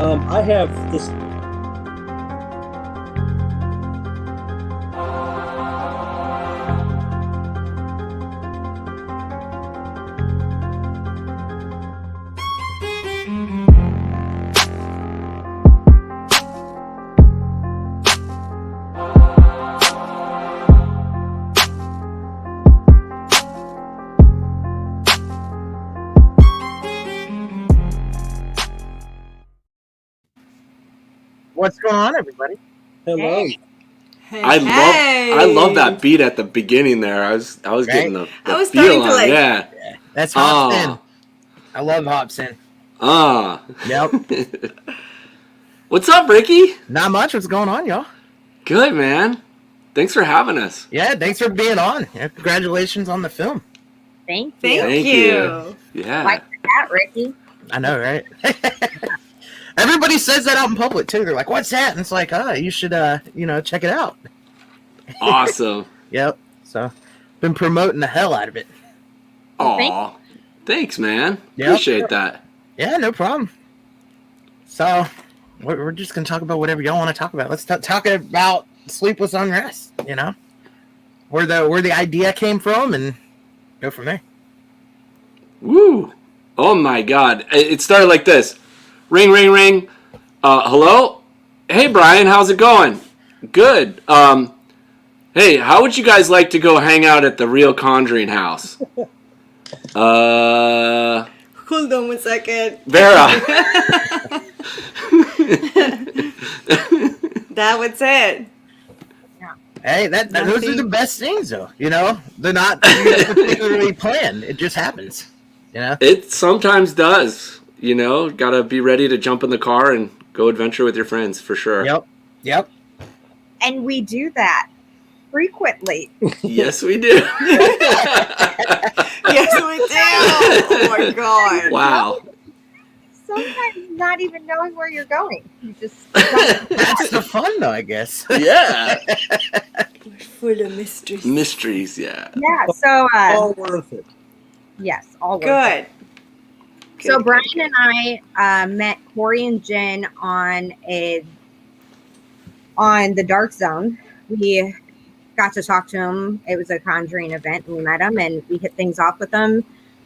I have this. What's going on, everybody? Hello. Hey, I love that beat at the beginning there. I was getting the I was feel starting to on. like- Yeah. That's Hobson. I love Hobson. Yep. What's up, Ricky? Not much. What's going on, y'all? Good, man. Thanks for having us. Yeah, thanks for being on. Yeah, congratulations on the film. Thank you. Thank you. Yeah. Like that, Ricky. I know, right? Everybody says that out in public too. They're like, "What's that?" And it's like, "Oh, you should, check it out." Awesome. Yep. So, been promoting the hell out of it. Aw. Thanks, man. Yep. Appreciate that. Yeah, no problem. So, we're just gonna talk about whatever y'all want to talk about. Let's talk about Sleepless Unrest. You know, where the idea came from, and go from there. Woo. Oh my God. It started like this. Ring, ring, ring. Hello? Hey, Brian, how's it going? Good. Hey, how would you guys like to go hang out at the Real Conjuring House? Hold on 1 second. Vera. That was it. Hey, those are the best things, though. You know, they're not particularly planned. It just happens. You know, It sometimes does. You know, gotta be ready to jump in the car and go adventure with your friends, for sure. Yep. And we do that frequently. Yes, we do. Yes, we do. Oh my God. Wow. Sometimes not even knowing where you're going. You just That's the fun, though, I guess. Yeah. We're full of mysteries. Mysteries, yeah. yeah. So All worth it. yes, all worth it. Good. So Good, Brian good. and I met Corey and Jen on the Dark Zone. We got to talk to him. It was a Conjuring event, and we met him, and we hit things off with him.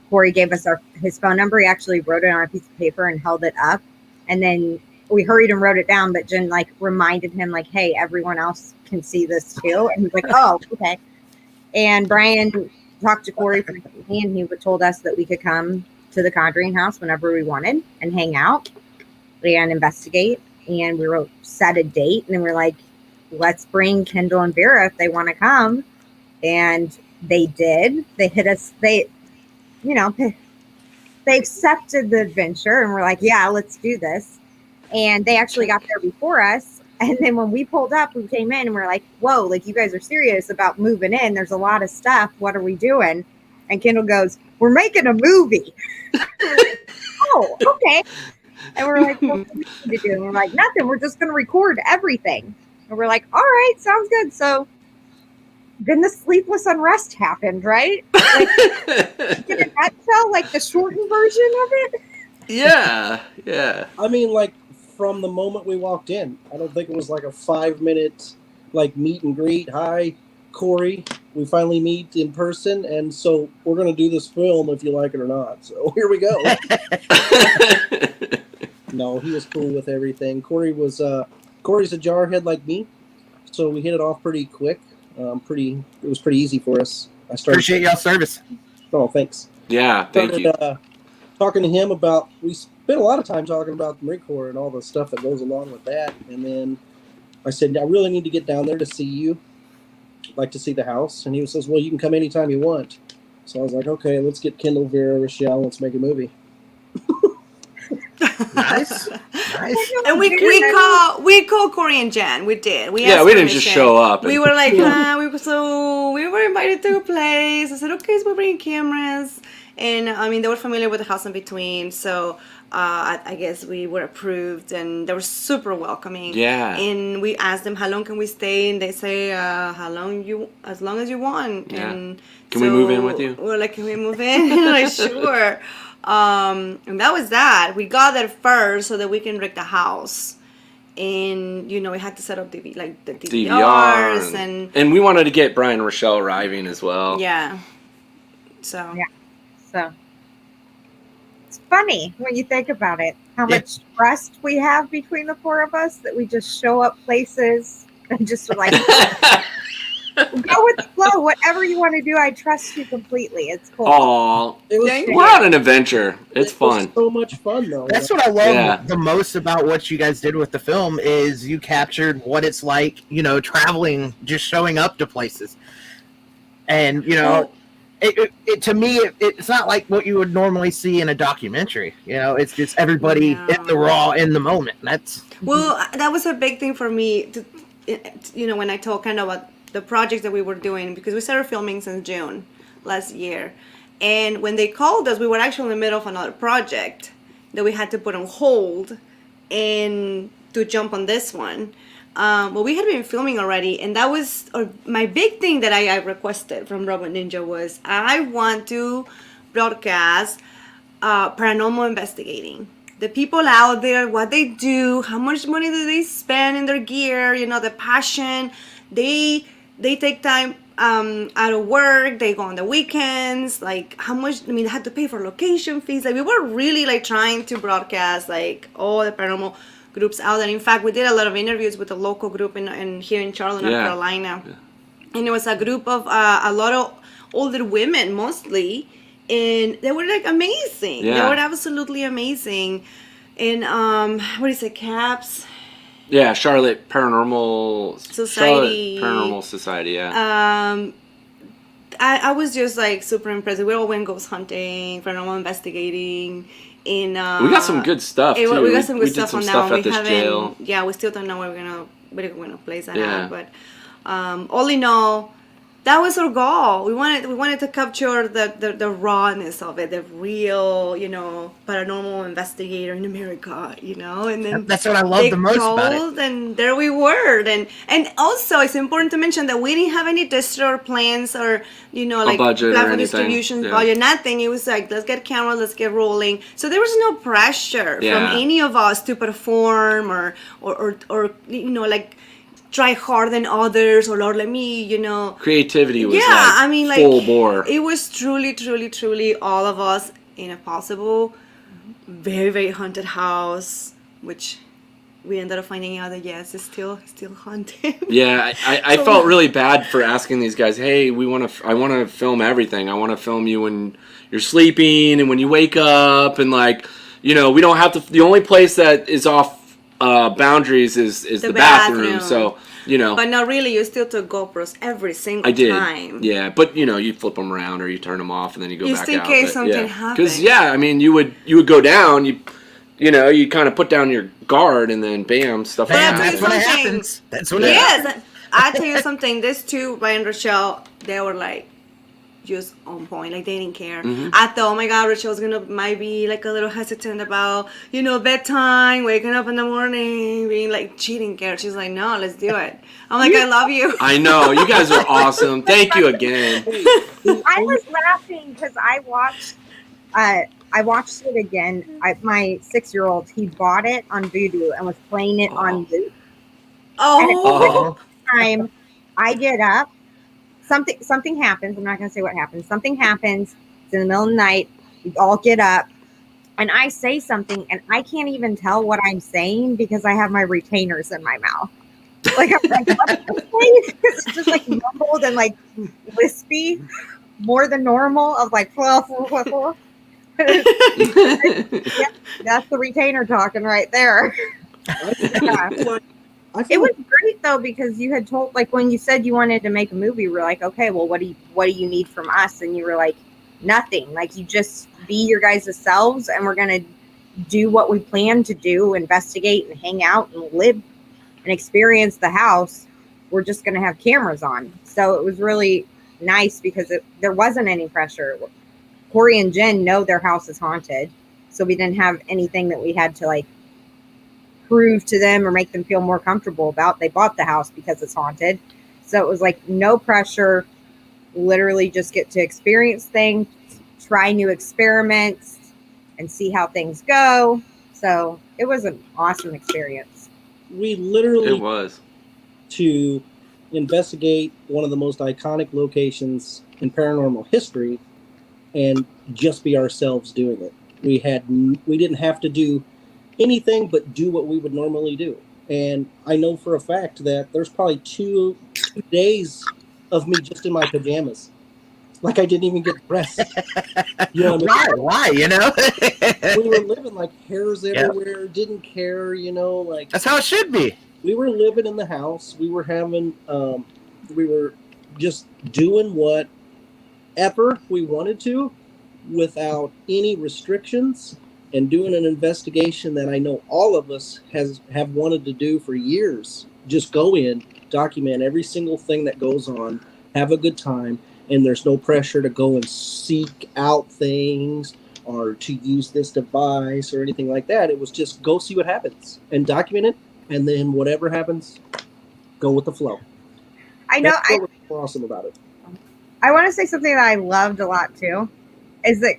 Corey gave us his phone number. He actually wrote it on a piece of paper and held it up, and then we hurried and wrote it down. But Jen reminded him hey, everyone else can see this too, and he's like, oh, okay. And Brian talked to Corey for me, and he told us that we could come to the Conjuring House whenever we wanted and hang out and investigate. And we set a date, and then we're like, let's bring Kendall and Vera if they want to come. And they did. They hit us. They accepted the adventure, and we're like, yeah, let's do this. And they actually got there before us. And then when we pulled up, we came in and we're like, whoa, you guys are serious about moving in. There's a lot of stuff. What are we doing? And Kendall goes, we're making a movie. Oh, okay. And we're like, what do we need to do? And we're like, nothing. We're just going to record everything. And we're like, all right, sounds good. So then the Sleepless Unrest happened, right? In a nutshell, the shortened version of it. Yeah. I mean, from the moment we walked in, I don't think it was a 5-minute meet and greet. Hi, Corey. We finally meet in person, and so we're going to do this film if you like it or not. So here we go. No, he was cool with everything. Corey's a jarhead like me, so we hit it off pretty quick. It was pretty easy for us. Appreciate y'all service. Oh, thanks. Yeah, thank you. Talking to him about, we spent a lot of time talking about the Marine Corps and all the stuff that goes along with that. And then I said, I really need to get down there to see you. I'd like to see the house. And he says, well, you can come anytime you want. So I was like, okay, let's get Kendall, Vera, Richel, let's make a movie. Nice. And we called Corey and Jen. We did. We Yeah, asked we didn't just permission. show up. We were like, we were invited to a place. I said, okay, so we're bringing cameras. And I mean, they were familiar with the house in between. So I guess we were approved, and they were super welcoming. Yeah. And we asked them, how long can we stay? And they say, as long as you want. Yeah. And Can we move in with you? We're like, can we move in? Like, sure. And that was that. We got there first so that we can wreck the house. And we had to set up the DVRs DVR and we wanted to get Brian and Richel arriving as well. yeah. So Yeah. So it's funny when you think about it, how much trust we have between the four of us, that we just show up places and just are like, go with the flow. Whatever you want to do, I trust you completely. It's cool. Oh, we're on an adventure. It's fun. So much fun though. That's what I love the most about what you guys did with the film is you captured what it's like, traveling, just showing up to places. And, to me, it's not like what you would normally see in a documentary. It's just everybody in the moment. That was a big thing for me, when I told kind of about the projects that we were doing, because we started filming since June last year. And when they called us, we were actually in the middle of another project that we had to put on hold and to jump on this one. But we had been filming already, and that was my big thing that I requested from Robot Ninja was I want to broadcast paranormal investigating. The people out there, what they do, how much money do they spend in their gear, the passion. They take time out of work, they go on the weekends, like how much, they had to pay for location fees. Like we were really trying to broadcast all the paranormal groups out there. In fact, we did a lot of interviews with a local group in here in Charlotte, North Carolina. Yeah. And it was a group of a lot of older women mostly, and they were amazing. Yeah. They were absolutely amazing. And what is it, CAPS? Yeah, Charlotte Paranormal Society. Charlotte Paranormal Society, yeah. I was just super impressed. We all went ghost hunting, paranormal investigating, and we got some good stuff too. We got some good stuff on that. We did some stuff at this jail. Yeah, we still don't know where we're gonna place that at, but all in all, that was our goal. We wanted to capture the rawness of it, the real, paranormal investigator in America, and then that's what I love the most about it. And there we were, and also it's important to mention that we didn't have any distributor plans or budget plan or for distribution budget, nothing. It was let's get cameras, let's get rolling. So there was no pressure from any of us to perform or try harder than others, or Lord, let me, Creativity was full bore. It was truly, truly, truly all of us in a possible, very, very haunted house, which we ended up finding out that it's still haunted. Yeah, I felt really bad for asking these guys, hey, I want to film everything. I want to film you when you're sleeping and when you wake up, and we don't have to. The only place that is off boundaries is the bathroom. So but not really. You still took GoPros every single time. Yeah, but you flip them around or you turn them off and then you go back out. Just in case something happens. Because you would go down. You kind of put down your guard and then bam, stuff like that. That's when it happens. That's when it happens. Yes, I tell you something. These two, Brian and Richel, they were just on point, they didn't care. Mm-hmm. I thought, oh my God, Richel's might be a little hesitant about bedtime, waking up in the morning, being she didn't care. She's like, no, let's do it. I'm I love you. I know, you guys are awesome. Thank you again. I was laughing because I watched it again. My 6-year-old, he bought it on Vudu and was playing it on loop. Oh, time I get up. Something happens. I'm not going to say what happens. Something happens. It's in the middle of the night. We all get up, and I say something, and I can't even tell what I'm saying because I have my retainers in my mouth. I'm it's just mumbled and wispy, more than normal. Of yeah, that's the retainer talking right there. Yeah. It was great though, because you had told, when you said you wanted to make a movie, we were okay, well, what do you need from us? And you were nothing. You just be your guys' selves, and we're gonna do what we plan to do, investigate and hang out and live and experience the house. We're just gonna have cameras on. So it was really nice because there wasn't any pressure. Corey and Jen know their house is haunted, so we didn't have anything that we had to prove to them or make them feel more comfortable about. They bought the house because it's haunted. So it was no pressure, literally just get to experience things, try new experiments, and see how things go. So it was an awesome experience. We literally It was. to investigate one of the most iconic locations in paranormal history and just be ourselves doing it. We didn't have to do anything but do what we would normally do. And I know for a fact that there's probably two days of me just in my pajamas. Like I didn't even get dressed. You know what I mean? Why? You know? We were living like hairs everywhere, didn't care, you know, like That's how it should be. we were living in the house. We were having we were just doing whatever we wanted to without any restrictions and doing an investigation that I know all of us have wanted to do for years. Just go in, document every single thing that goes on, have a good time, and there's no pressure to go and seek out things or to use this device or anything like that. It was just go see what happens and document it, and then whatever happens, go with the flow. I know. That's what was awesome about it. I want to say something that I loved a lot too, is that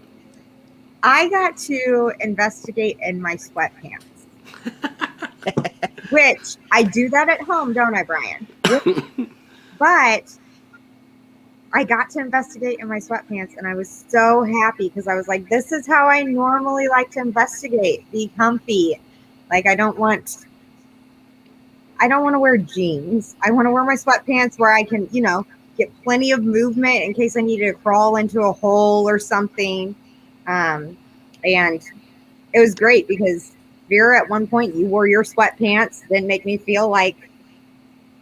I got to investigate in my sweatpants. Which I do that at home, don't I, Brian? But I got to investigate in my sweatpants, and I was so happy because I was like, this is how I normally like to investigate. Be comfy. Like I don't want to wear jeans. I want to wear my sweatpants where I can, you know, get plenty of movement in case I need to crawl into a hole or something. And it was great because Vera, at one point, you wore your sweatpants. Didn't make me feel like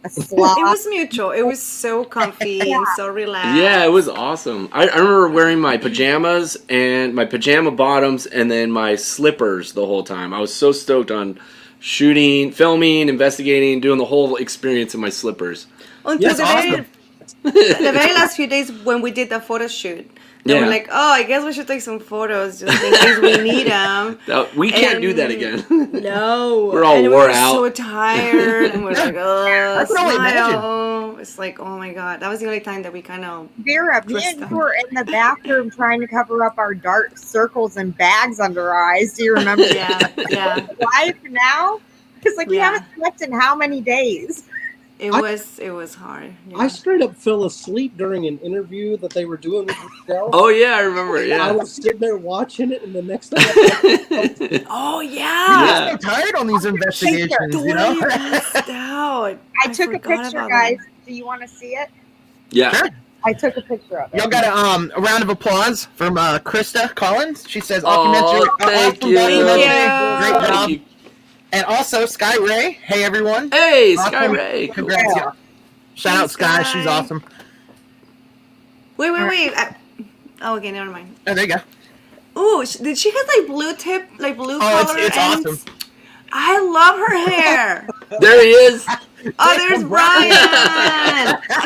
a slob. It was mutual. It was so comfy and so relaxed. Yeah, it was awesome. I remember wearing my pajamas and my pajama bottoms and then my slippers the whole time. I was so stoked on shooting, filming, investigating, doing the whole experience in my slippers. Until Yes, the very last few days when we did the photo shoot. They Yeah. were like, oh, I guess we should take some photos just in case we need them. We can't do that again. No. We're all and wore we were out. so tired. And we're like, oh, I can only smile. It's like, oh my God. That was the only time that we kind of... Vera, me and you were in the bathroom trying to cover up our dark circles and bags under our eyes. Do you remember? Yeah, yeah. Life now? Because like we Yeah. haven't slept in how many days? It was hard. Yeah. I straight up fell asleep during an interview that they were doing with Richel. Oh, yeah, I remember, I yeah. was sitting there watching it, and the next time Oh, You yeah. get so tired on these investigations, you know? Totally passed out. I took a forgot picture, about guys. that. Do you want to see it? Yeah. Sure. I took a picture of it. Y'all got a round of applause from Krista Collins. She says, Oh, documentary. thank awesome you. documentary. Thank Great you. job. Thank you. And also Sky Ray. Hey, everyone. Hey, Awesome. Sky Ray. Cool. Congrats, y'all. Shout out Sky. She's Sky. awesome. Wait. Oh, okay, never mind. Oh, there you go. Ooh, did she have like blue tip, like blue Oh, color it's ends? awesome. I love her hair. There he is. Oh, there's Brian.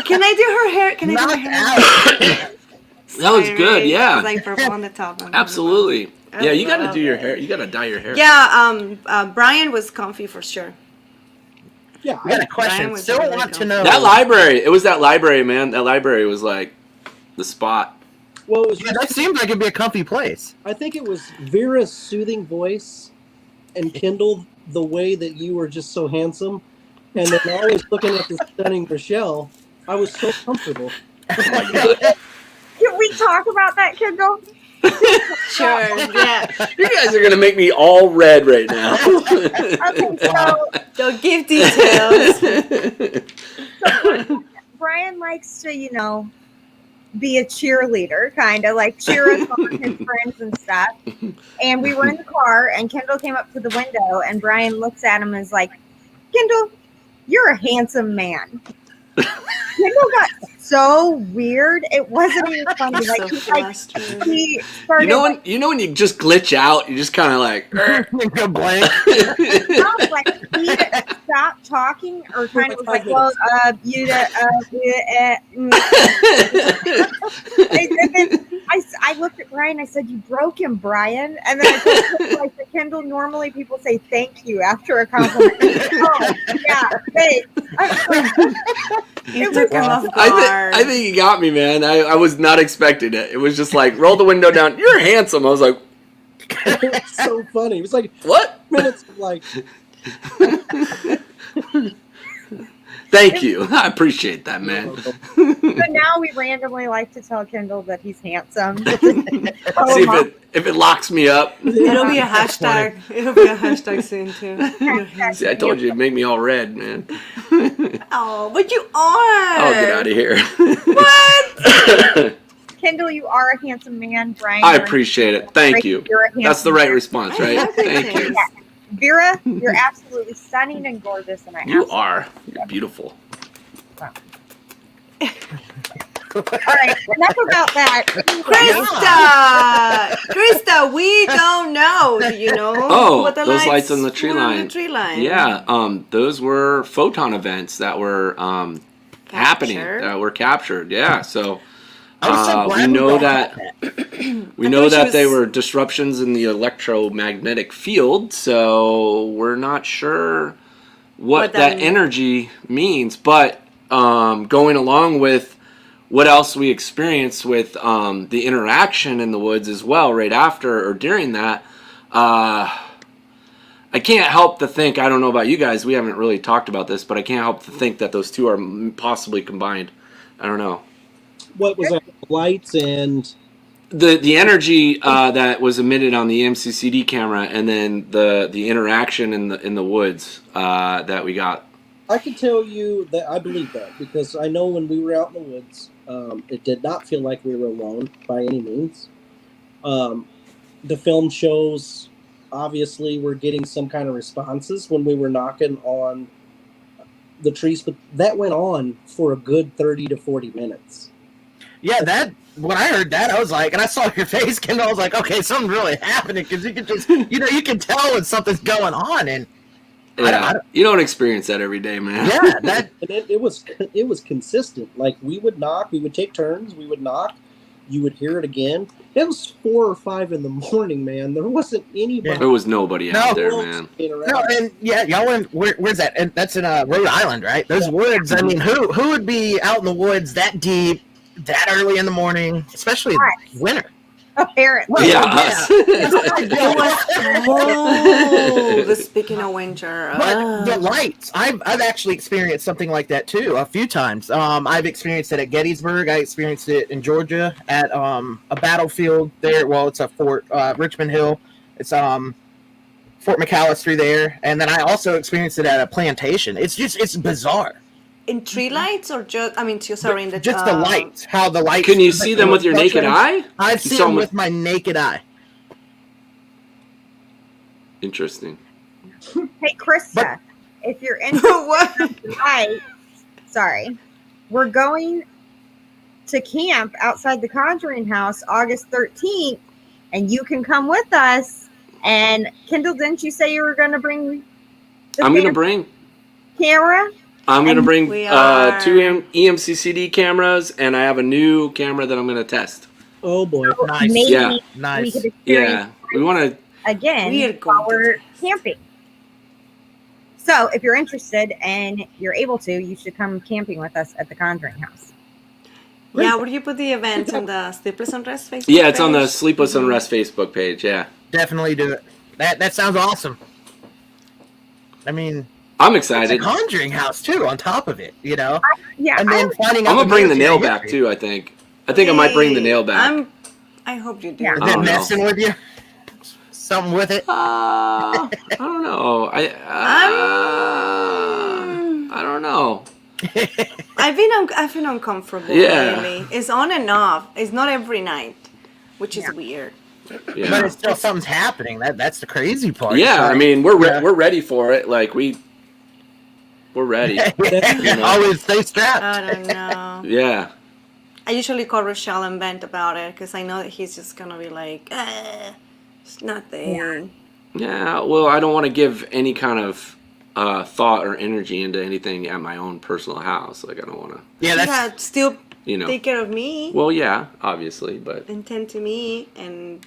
Can I do her hair? Can I do her Knocked hair? out. That was good, yeah. It's like purple on the top. Absolutely. I Yeah, you got to love do your it. hair. You got to dye your hair. Yeah, Brian was comfy for sure. yeah, I got a Brian question. was Still really want to comfy. know. That library. It was that library, man. That library was like the spot. well, it was Yeah, that seems like it'd be a comfy place. I think it was Vera's soothing voice and Kendall, the way that you were just so handsome, and then always looking at this stunning Richel. I was so comfortable. Oh my god. Can we talk about that, Kendall? Sure, yeah. You guys are gonna make me all red right now. Okay, so Don't give details. Brian likes to, you know, be a cheerleader, kind of like cheer us on, his friends and stuff. And we were in the car, and Kendall came up to the window, and Brian looks at him and is like, Kendall, you're a handsome man. Kendall got so weird. It wasn't even funny. So Like, frustrated. he started You know when you just glitch out, you just kind of like. Go blank. like he stopped talking or kind of was like, well, and then I looked at Brian. I said, "You broke him, Brian." And then I told like the Kendall. Normally, people say thank you after a compliment. Oh, yeah, thanks. You took him off I guard. think you got me, man. I was not expecting it. It was just like roll the window down. You're handsome. I was like, It was so funny. It was like What? minutes of like, Thank you. I appreciate that, man. So now we randomly like to tell Kendall that he's handsome. See if it locks me up. It'll be a hashtag. It'll be a hashtag soon too. See, I told you it'd make me all red, man. Oh, but you are. I'll get out of here. What? Kendall, you are a handsome man. Brian, I you're- appreciate it. Thank you. you're a handsome That's the right man. response, right? Thank you. Vera, you're absolutely stunning and gorgeous, and I You absolutely- are. You're beautiful. All right, enough about that. Krista, we don't know. Do you know? Oh, what the those lights on the tree were on line. the tree line. Yeah, those were photon events that were happening, Captured. that were captured. Yeah, so I was so glad we know brought that we I know thought she that they was- were disruptions in the electromagnetic field. So we're not sure what that that energy means, but going along with what else we experienced with the interaction in the woods as well, right after or during that. I can't help to think, I don't know about you guys, we haven't really talked about this, but I can't help to think that those two are possibly combined. I don't know. what was that? Lights and The energy that was emitted on the MCCD camera, and then the interaction in the woods that we got. I can tell you that I believe that because I know when we were out in the woods, it did not feel like we were alone by any means. The film shows, obviously, we're getting some kind of responses when we were knocking on the trees, but that went on for a good 30 to 40 minutes. Yeah, that when I heard that, I was like, and I saw your face, Kendall. I was like, okay, something's really happening because you can just, you can tell when something's going on, and Yeah, you don't experience that every day, man. yeah, that And it was consistent. Like we would knock, we would take turns, we would knock, you would hear it again. It was 4 or 5 in the morning, man. There wasn't anybody. There was nobody out there, man. no, and yeah, y'all went. Where's that? And that's in Rhode Island, right? Those woods. I mean, who would be out in the woods that deep, that early in the morning, especially in winter? Apparently. Yeah, It was cold. Speaking of winter, But the lights, I've actually experienced something like that too a few times. I've experienced it at Gettysburg. I experienced it in Georgia at a battlefield there. Well, it's a Fort Richmond Hill. It's Fort McAllister there, and then I also experienced it at a plantation. It's bizarre. in tree lights or just? I mean, sorry, in the Just the lights, how the lights. Can you see them with your naked eye? I've You seen saw them them with my naked eye. Interesting. Hey, Krista, But- if you're interested What? tonight, sorry, we're going to camp outside the Conjuring House August 13th, and you can come with us. And Kendall, didn't you say you were going to bring the I'm gonna fan bring camera? We are- 2 EMCCD cameras, and I have a new camera that I'm gonna test. Oh boy. Nice. Maybe Yeah. we Nice. could Yeah, experience we want to. again We are going while to we're test. camping. So, if you're interested and you're able to, you should come camping with us at the Conjuring House. Yeah, would you put the event on the Sleepless Unrest Facebook Yeah, it's on the page? Sleepless Unrest Facebook page. Yeah, Definitely do it. That sounds awesome. I mean, I'm it's a excited. Conjuring House too. On top of it, you know, Yeah, and then finding out I'm gonna bring the nail military back history. too. I think I might bring the nail back. I hope you do. Yeah. Is I that don't know. messing with you? Something with it? I don't know. I don't know. I've been uncomfortable Yeah. lately. It's on and off. It's not every night, which is weird. But Yeah, it's still something's happening. That's the crazy part. yeah. I So- mean, we're Yeah. we're ready for it. Like we're ready. You know. Always stay strapped. I don't know. Yeah. I usually call Richel and vent about it because I know that he's just gonna be like, it's nothing. Yeah. Well, I don't want to give any kind of thought or energy into anything at my own personal house. Like I don't want to. Yeah, that's Yeah, still You know. take care of me Well, yeah, obviously, but and tend to me and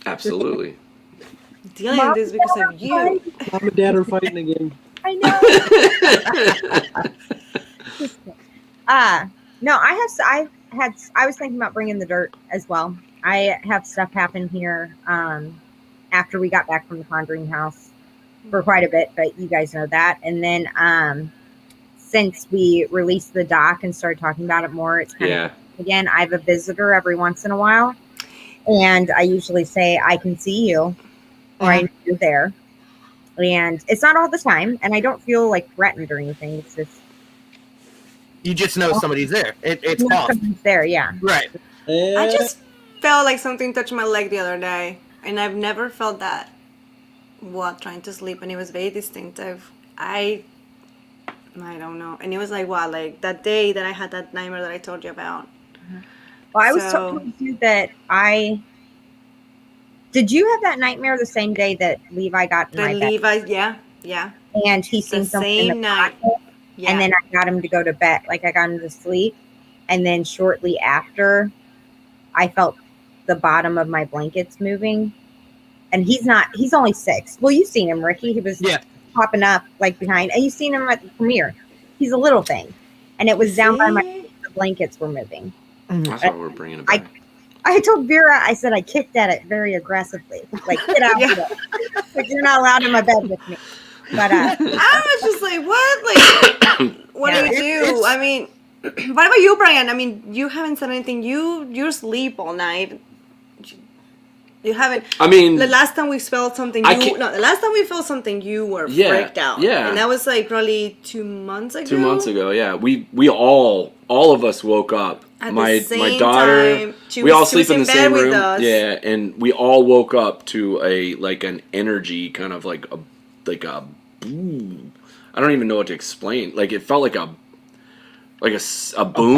absolutely. dealing with this because of you. Mom and Dad are fighting again. I know. No, I was thinking about bringing the dirt as well. I have stuff happen here after we got back from the Conjuring house for quite a bit, but you guys know that. And then since we released the doc and started talking about it more, it's kind of again, I have a visitor every once in a while, and I usually say, I can see you, or I know you're there. And it's not all the time, and I don't feel like threatened or anything. It's just You just know somebody's there. It's you know off. somebody's there, yeah. Right. I just felt like something touched my leg the other day, and I've never felt that while trying to sleep, and it was very distinctive. I don't know, and it was like like that day that I had that nightmare that I told you about. Well, I was telling you that did you have that nightmare the same day that Levi got in The my bed? Levi, yeah. And he seen The something in same the night. closet, Yeah. and then I got him to go to bed. Like I got him to sleep, and then shortly after, I felt the bottom of my blankets moving. And he's only 6. Well, you've seen him, Ricky. He was popping up like behind, and you've seen him at the premiere. He's a little thing, and it was down by the blankets were moving. That's why we're bringing it back. I told Vera, I said I kicked at it very aggressively, like get out of it. Like you're not allowed in my bed with me. But I was just like, what? Like, what do you do? I mean, what about you, Brian? I mean, you haven't said anything. You sleep all night. You haven't. I mean, the last time we felt something, the last time we felt something, you were freaked out. Yeah, and that was like probably 2 months ago. 2 months ago, yeah. We all of us woke up. At my the same daughter, time. We all sleep in the same room. Us. Yeah, and we all woke up to an energy, kind of like a boom. I don't even know what to explain. Like it felt like a boom,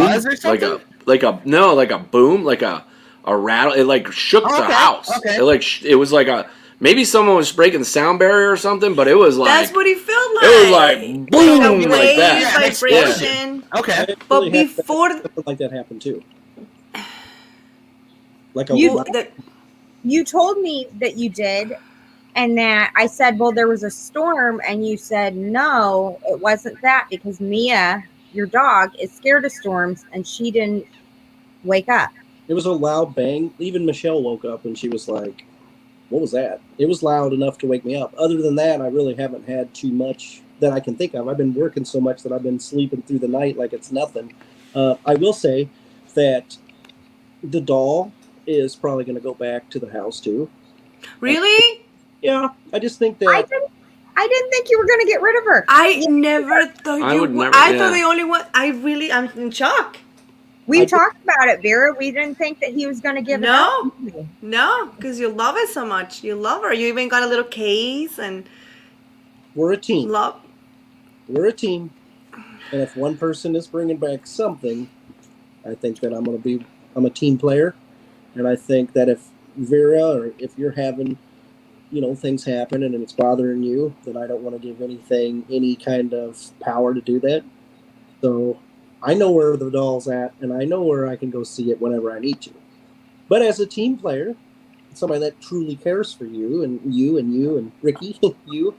like a boom, like a rattle. It like shook the house. Okay. It was like maybe someone was breaking the sound barrier or something, but it was like that's what it felt like. It was like boom, like that. Vibration. Yeah. Okay, but before something like that happened too. Like you told me that you did, and that I said, well, there was a storm, and you said no, it wasn't that because Mia, your dog, is scared of storms, and she didn't wake up. It was a loud bang. Even Michelle woke up and she was like, what was that? It was loud enough to wake me up. Other than that, I really haven't had too much that I can think of. I've been working so much that I've been sleeping through the night like it's nothing. I will say that the doll is probably going to go back to the house too. Really? Yeah, I just think that... I didn't think you were going to get rid of her. I never thought you would. I thought the only one... I'm in shock. We talked about it, Vera. We didn't think that he was going to give it up. No, because you love it so much. You love her. You even got a little case and... We're a team. We're a team. And if one person is bringing back something, I think that I'm a team player. And I think that if Vera, or if you're having, things happen and it's bothering you, then I don't want to give anything any kind of power to do that. So I know where the doll's at, and I know where I can go see it whenever I need to. But as a team player, somebody that truly cares for you and Ricky, you,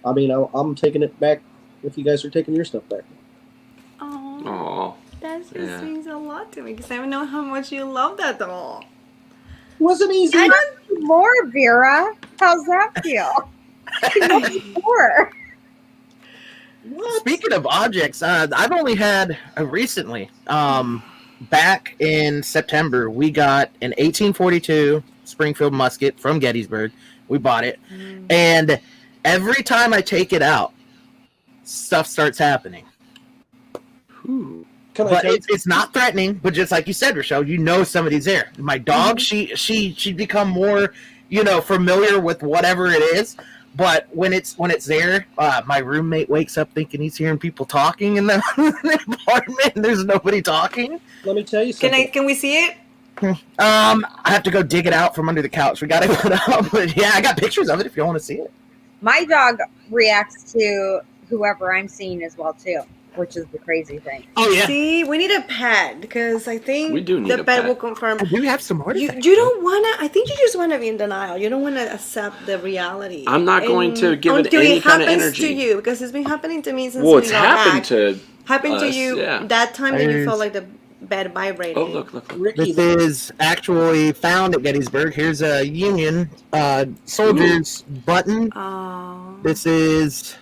I mean, I'm taking it back if you guys are taking your stuff back. Oh, that just means a lot to me because I know how much you love that doll. Wasn't easy. I don't need more, Vera. How's that feel? More. Speaking of objects, I've only had recently. Back in September, we got an 1842 Springfield musket from Gettysburg. We bought it, and every time I take it out, stuff starts happening. But it's not threatening. But just like you said, Richel, somebody's there. My dog, she'd become more, familiar with whatever it is. But when it's there, my roommate wakes up thinking he's hearing people talking in the apartment, and there's nobody talking. Let me tell you something. Can we see it? I have to go dig it out from under the couch. We got to put it up. But yeah, I got pictures of it if you want to see it. My dog reacts to whoever I'm seeing as well too, which is the crazy thing. Oh yeah. See, we need a pet because I think we do need the pet will confirm. Do we have some more? You don't wanna. I think you just wanna be in denial. You don't wanna accept the reality. I'm not going to give it any kind of energy to you because it's been happening to me since. Well, it's happened to you. Yeah. That time that you felt like bed vibrating. Oh, look. Ricky, This is actually found at Gettysburg. Here's a Union soldier's button. Oh. This is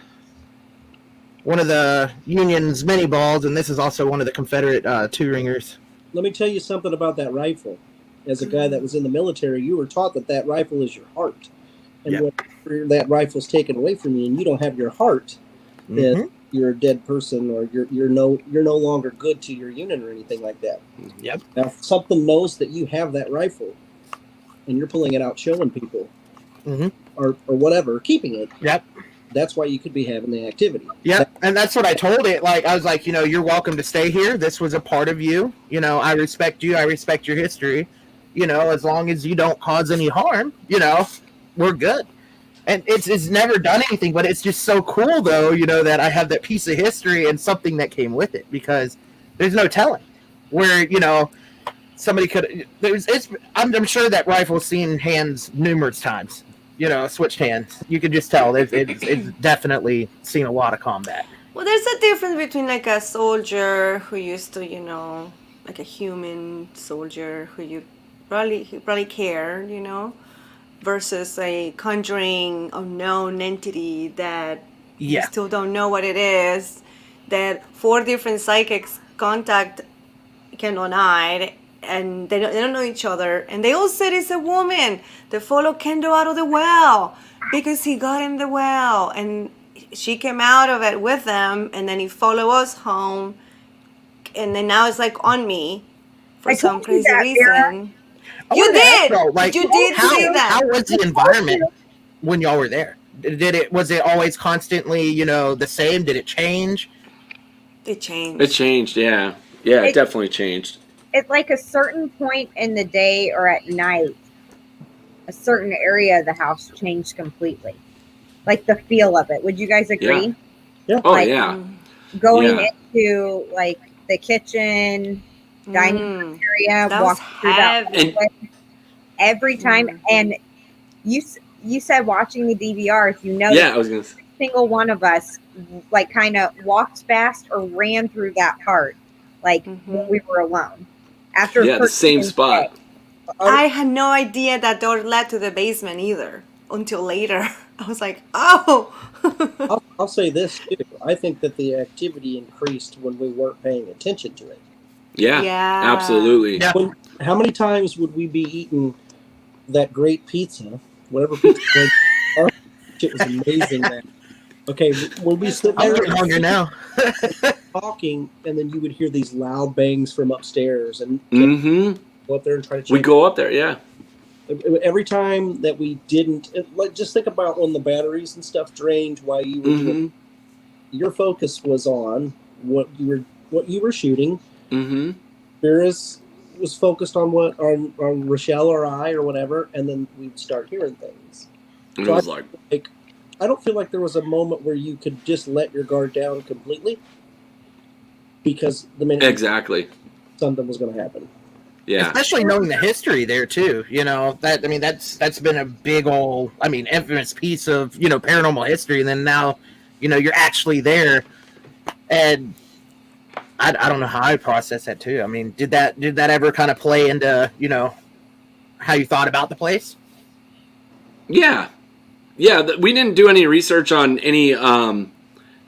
one of the Union's mini balls, and this is also one of the Confederate two ringers. let me tell you something about that rifle. As a guy that was in the military, you were taught that that rifle is your heart. And when that rifle's taken away from you and you don't have your heart, then you're a dead person, or you're no longer good to your unit or anything like that. Yep. Now, if something knows that you have that rifle and you're pulling it out showing people or whatever, keeping it, that's why you could be having the activity. Yeah, and that's what I told it. Like, I was like, you're welcome to stay here. This was a part of you. I respect you. I respect your history. As long as you don't cause any harm, we're good. And it's never done anything, but it's just so cool, though, that I have that piece of history and something that came with it, because there's no telling where, somebody could. I'm sure that rifle's seen hands numerous times, switched hands. You can just tell it's definitely seen a lot of combat. Well, there's a difference between like a soldier who used to, like a human soldier who you probably cared, versus a conjuring unknown entity that you still don't know what it is, that 4 different psychics contact Kendall and I, and they don't know each other, and they all said it's a woman that followed Kendall out of the well because he got in the well, and she came out of it with them, and then he followed us home, and then now it's like on me for some crazy reason. You did. You did say that. How was the environment when y'all were there? Was it always constantly, the same? Did it change? It changed. It changed, yeah. Yeah, it definitely changed. At like a certain point in the day or at night, a certain area of the house changed completely. Like the feel of it. Would you guys agree? Yeah. Oh, like, yeah. Going into like the kitchen, dining room area, walk through that every time. And you said watching the DVRs, I was gonna say, every single one of us like kind of walked past or ran through that part, like when we were alone. After the same spot. I had no idea that door led to the basement either until later. I was like, oh. I'll say this too. I think that the activity increased when we weren't paying attention to it. Yeah. Absolutely. Yeah. How many times would we be eating that great pizza, whatever pizza was? It was amazing, man. Okay, when we sit I'm there getting hungry now. talking, and then you would hear these loud bangs from upstairs, and go up there and try to check. We go up there, yeah. Every time that we didn't, just think about when the batteries and stuff drained while you were doing, your focus was on what you were shooting. Ferris was focused on on Richel or I or whatever, and then we'd start hearing things. And So it was like I don't feel like there was a moment where you could just let your guard down completely, because the minute something was going to happen. Yeah. Especially knowing the history there too. That's been a big old, infamous piece of, paranormal history. And then now, you're actually there. And I don't know how I process that too. Did that ever kind of play into, how you thought about the place? Yeah. Yeah, we didn't do any research on any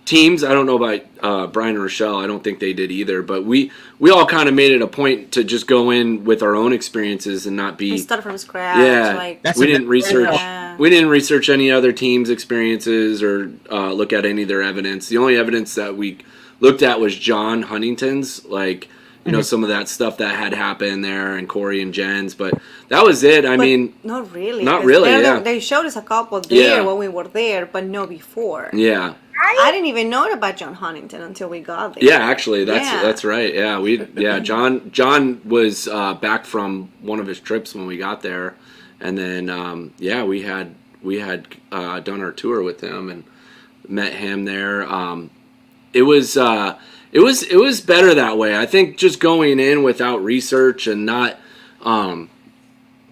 teams. I don't know about Brian and Richel. I don't think they did either. But we all kind of made it a point to just go in with our own experiences and not be start from scratch. Yeah, we didn't research. Yeah. We didn't research any other teams' experiences or look at any of their evidence. The only evidence that we looked at was John Huntington's, some of that stuff that had happened there, and Corey and Jen's, but that was it. Not really. Not really. Yeah. They showed us a couple there when we were there, but no before. Yeah. I didn't even know about John Huntington until we got there. Yeah, actually, that's right. Yeah, John was back from one of his trips when we got there, and then we had done our tour with him and met him there. It was better that way. I think just going in without research and not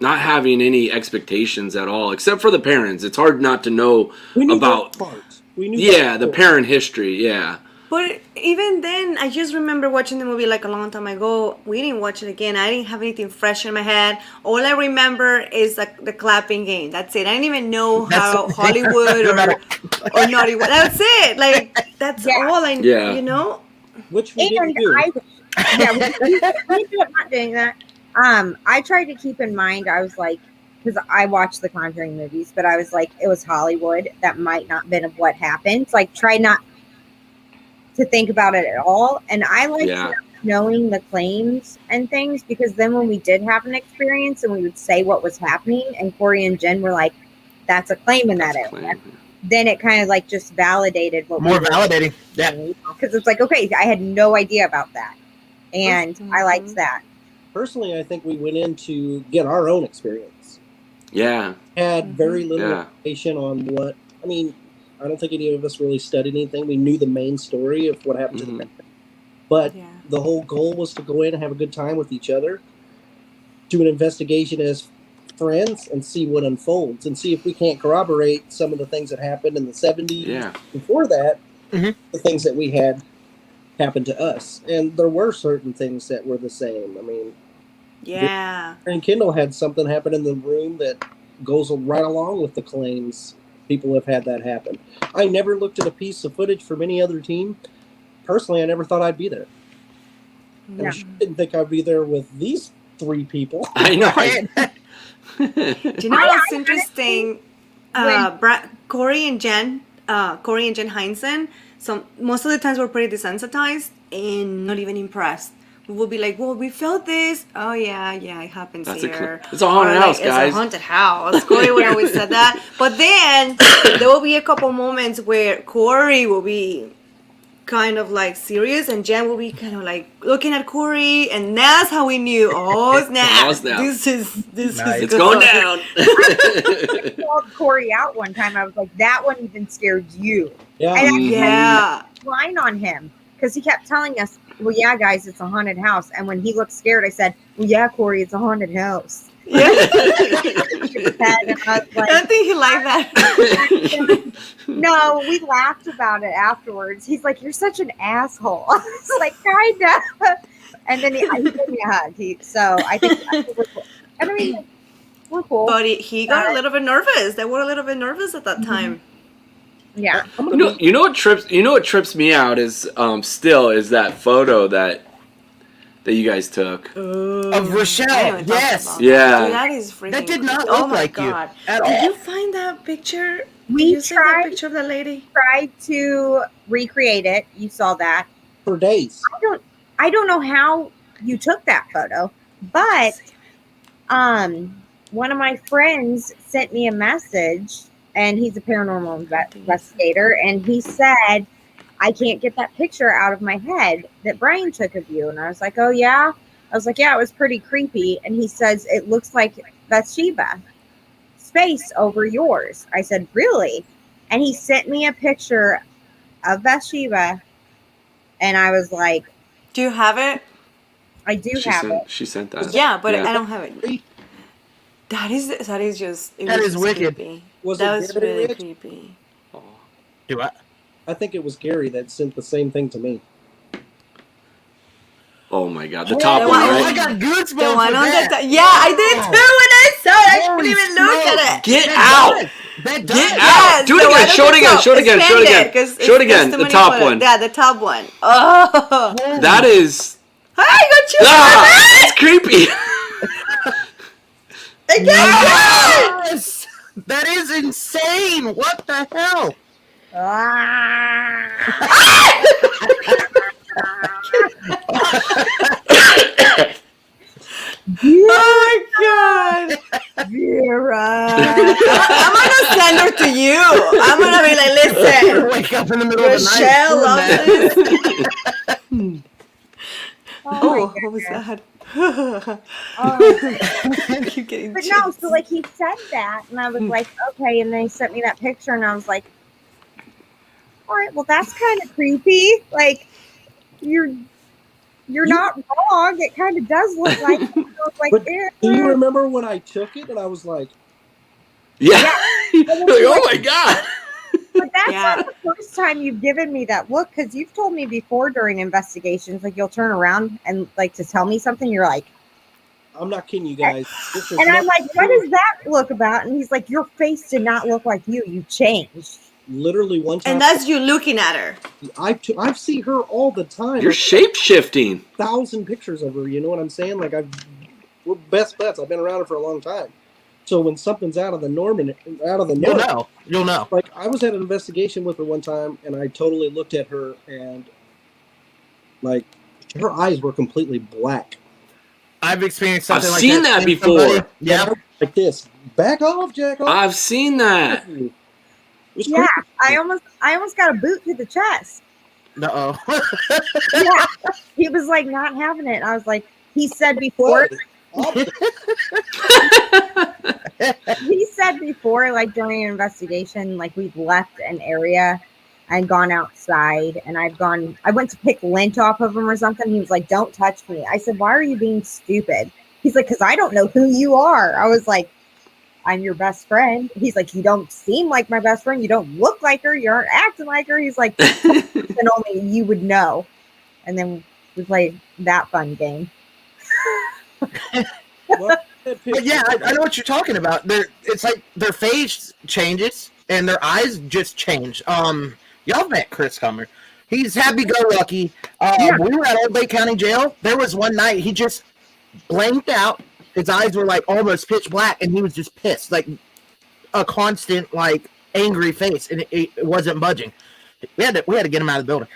having any expectations at all, except for the parents. It's hard not to know about. We knew the parent history. Yeah. But even then, I just remember watching the movie like a long time ago. We didn't watch it again. I didn't have anything fresh in my head. All I remember is the clapping game. That's it. I didn't even know how Hollywood or Nollywood. That's it. Like that's all I. Yeah. You know. Which we didn't And do. we ended up not doing that. I tried to keep in mind, I was like, because I watched the Conjuring movies, but I was like, it was Hollywood. That might not have been of what happened. So, like, try not to think about it at all. And I like knowing the claims and things, because then when we did have an experience and we would say what was happening, and Corey and Jen were like, that's a claim in that area. Then it kind of like just validated what More validating. Yeah. Because it's like, okay, I had no idea about that. And I liked that. Personally, I think we went in to get our own experience. Yeah. Had very little information on what, I mean, I don't think any of us really studied anything. We knew the main story of what happened to the family. But the whole goal was to go in and have a good time with each other, do an investigation as friends, and see what unfolds, and see if we can't corroborate some of the things that happened in the 70s. Before that, the things that we had happened to us. And there were certain things that were the same. I mean, and Kendall had something happen in the room that goes right along with the claims people have had that happen. I never looked at a piece of footage from any other team. Personally, I never thought I'd be there. And I didn't think I'd be there with these 3 people. I know. Do you know what's interesting? Corey and Jen Heinzen, most of the times we're pretty desensitized and not even impressed. We will be like, well, we felt this. Oh, yeah, it happens here. It's a haunted house, guys. It's a haunted house. Corey would always say that. But then there will be a couple moments where Corey will be kind of like serious, and Jen will be kind of like looking at Corey, and that's how we knew. Oh snap! This is it's going down. I called Corey out one time. I was like, "That one even scared you." And I line on him because he kept telling us, "Well, yeah, guys, it's a haunted house." And when he looked scared, I said, "Well, yeah, Corey, it's a haunted house." Yeah. I think he liked that. No, we laughed about it afterwards. He's like, "You're such an asshole." I was like, "Kinda." And then he gave me a hug. So I think we're cool. But he got a little bit nervous. They were a little bit nervous at that time. Yeah. You know what trips me out is still is that photo that you guys took of Richel. Yes. Yeah. Dude, that is freaking. That did not look like you at all. Did you find that picture? We tried that picture of that lady. Tried to recreate it. You saw that for days. I don't know how you took that photo, but one of my friends sent me a message, and he's a paranormal investigator, and he said, "I can't get that picture out of my head that Brian took of you." And I was like, "Oh yeah?" I was like, "Yeah, it was pretty creepy." And he says, "It looks like Bathsheba space over yours." I said, "Really?" And he sent me a picture of Bathsheba, and I was like, "Do you have it?" I do have it. She sent that. Yeah, but I don't have it. That is just. That is wicked. Creepy. Was that it was Gary really Rich? creepy. Do what? I think it was Gary that sent the same thing to me. Oh my god, the top one, I right? got goosebumps. The one on that. the top. Yeah, I did too when I saw it. I couldn't even look at it. Get out! That Get does. out! Do it again! Show it again! Show it again! Show it again! Show it again! The top one. Yeah, the top one. Oh. That is. I got you. That's creepy. Yes! That is insane! What the hell? Oh my god, Vera. I'm gonna send her to you. I'm gonna be like, listen, Wake up in the middle of the Richel night. loves this. Oh, what was that? I keep getting But chills. no, so like he said that, and I was like, okay. And then he sent me that picture, and I was like, all right, well, that's kind of creepy. Like, you're not wrong. It kind of does look like. I was like, But do you remember when I took it and I was like, Yeah. Like, oh my god. But that's Yeah. not the first time you've given me that look, because you've told me before during investigations, like you'll turn around and like to tell me something, you're like, I'm not kidding you guys. This is and I'm not- like, what is that look about? And he's like, your face did not look like you. You changed. literally one time. And that's you looking at her. I see her all the time. You're Like, shape shifting. 1,000 pictures of her. You know what I'm saying? Like we're best buds. I've been around her for a long time. So when something's out of the norm and out of the You'll norm, know. You'll know. like I was at an investigation with her one time, and I totally looked at her, and like her eyes were completely black. I've experienced I've something like seen that in before. somebody. Yeah. And I was like this. Back off, Jack off. I've seen that. It was Yeah, crazy. I almost got a boot to the chest. Uh-oh. Yeah, he was like not having it. I was like, he said before. What? He said before, like during an investigation, like we've left an area and gone outside, and I went to pick lint off of him or something. He was like, "Don't touch me." I said, "Why are you being stupid?" He's like, "Because I don't know who you are." I was like, "I'm your best friend." He's like, "You don't seem like my best friend. You don't look like her. You aren't acting like her." He's like, "Then only you would know." And then we played that fun game. But yeah, I know what you're talking about. It's like their face changes and their eyes just change. Y'all met Chris Hummer. He's happy-go-lucky. Yeah. We were at Old Bay County Jail. There was one night he just blanked out. His eyes were like almost pitch black, and he was just pissed, like a constant like angry face, and it wasn't budging. We had to get him out of the building.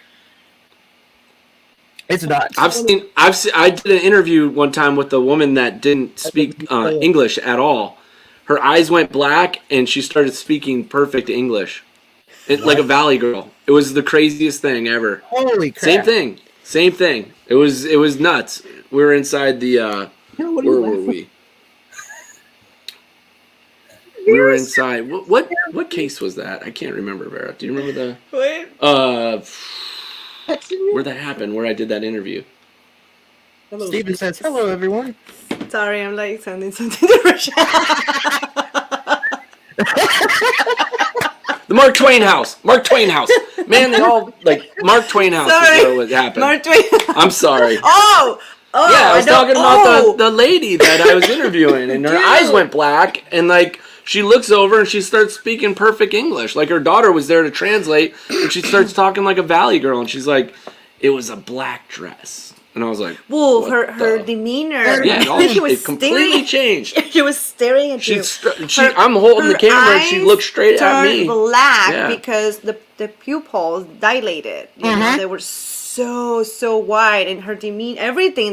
It's nuts. I did an interview one time with a woman that didn't speak English at all. Her eyes went black, and she started speaking perfect English. Like a valley girl. It was the craziest thing ever. Holy crap! Same thing. It was nuts. We were inside the. What are Where you were laughing? we? We were inside. What case was that? I can't remember, Vera. Do you remember Wait. Texting you? where that happened? Where I did that interview? Hello. Steven says, "Hello, everyone." Sorry, I'm like sending something to Richel. The Mark Twain house. Mark Twain house. Man, they all like Mark Twain house. Sorry. Is what happened. Mark Twain. I'm sorry. Oh, Yeah, I was talking about oh. the lady that I was interviewing, and her Dude. eyes went black, and like she looks over and she starts speaking perfect English. Like her daughter was there to translate, and she starts talking like a valley girl, and she's like, "It was a black dress," and I was like, Well, what her the- demeanor. Yeah, it completely staring. changed. She was staring at you. I'm holding the camera, and she eyes looked straight at turned me. black Yeah. because the pupils dilated. You know, they were so wide, and her demeanor, everything.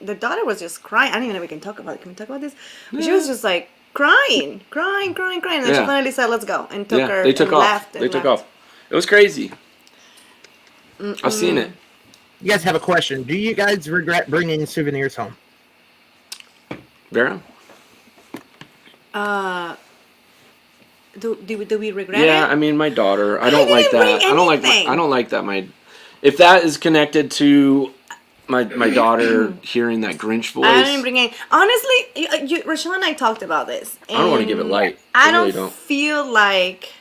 The daughter was just crying. I don't even know if we can talk about it. Can we talk about this? But she was just like crying. And then she Yeah. finally said, "Let's go," and took her. They took and off. left and They took left. off. It was crazy. I've seen it. You guys have a question. Do you guys regret bringing souvenirs home? Vera? Do we regret Yeah, it? I mean, my daughter. I don't didn't like bring that. I don't like. anything. I don't like that. If that is connected to my daughter hearing that Grinch voice, I didn't bring any. Honestly, Richel and I talked about this. I don't want to give it and light. I really don't feel like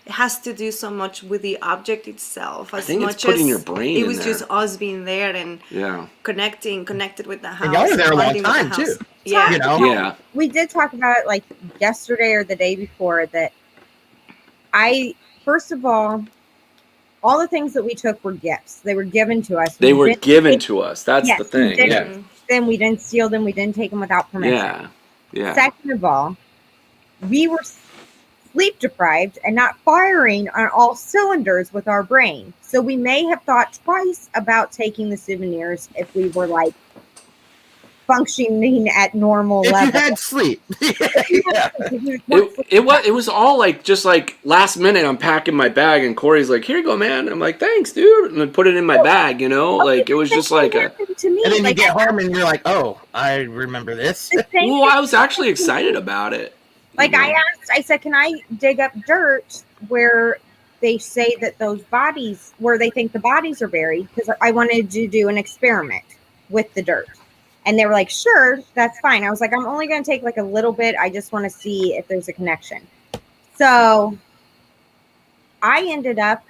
it has to do so much with the object itself. As think it's much putting as your brain it in was there. just us being there and Yeah. connected with the house. And y'all were there a long bonding with the time, house. too. Yeah. You know? Yeah. We did talk about it like yesterday or the day before that first of all the things that we took were gifts. They were given to us. They We were didn't given take- to us. That's Yes, the we thing. didn't Yeah. Mhm. them. We didn't steal them. We didn't take them without permission. Yeah. Yeah. Second of all, we were sleep deprived and not firing on all cylinders with our brain. So we may have thought twice about taking the souvenirs if we were like functioning at normal If you level. had sleep. It was all like just like last minute. I'm packing my bag and Corey's like, "Here you go, man." And I'm like, "Thanks, dude," and I put it in my bag. You know, like it was just like a. to me. And then you like, get home and you're like, "Oh, I remember this." the same Well, I was actually excited about it. Like you know? I said, can I dig up dirt where they say that those bodies, where they think the bodies are buried? Because I wanted to do an experiment with the dirt. And they were like, sure, that's fine. I was like, I'm only going to take like a little bit. I just want to see if there's a connection. So I ended up,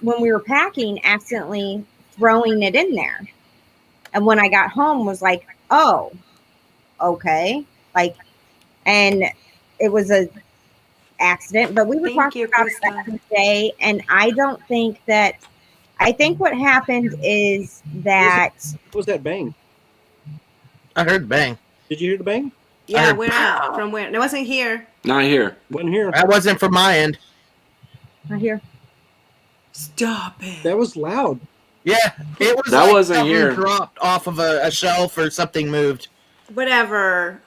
when we were packing, accidentally throwing it in there. And when I got home, was like, oh, okay. Like, and it was a accident, but we were Thank talking you, about it Krista. that day. And I don't think that, I think what happened is that, What was that bang? I heard bang. Did you hear the bang? Yeah, heard where pow. at? From where? It wasn't here. Not here. Wasn't here. That wasn't from my end. right here, Stop it. That was loud. Yeah, it was. That like wasn't something here. dropped off of a shelf or something moved. Whatever.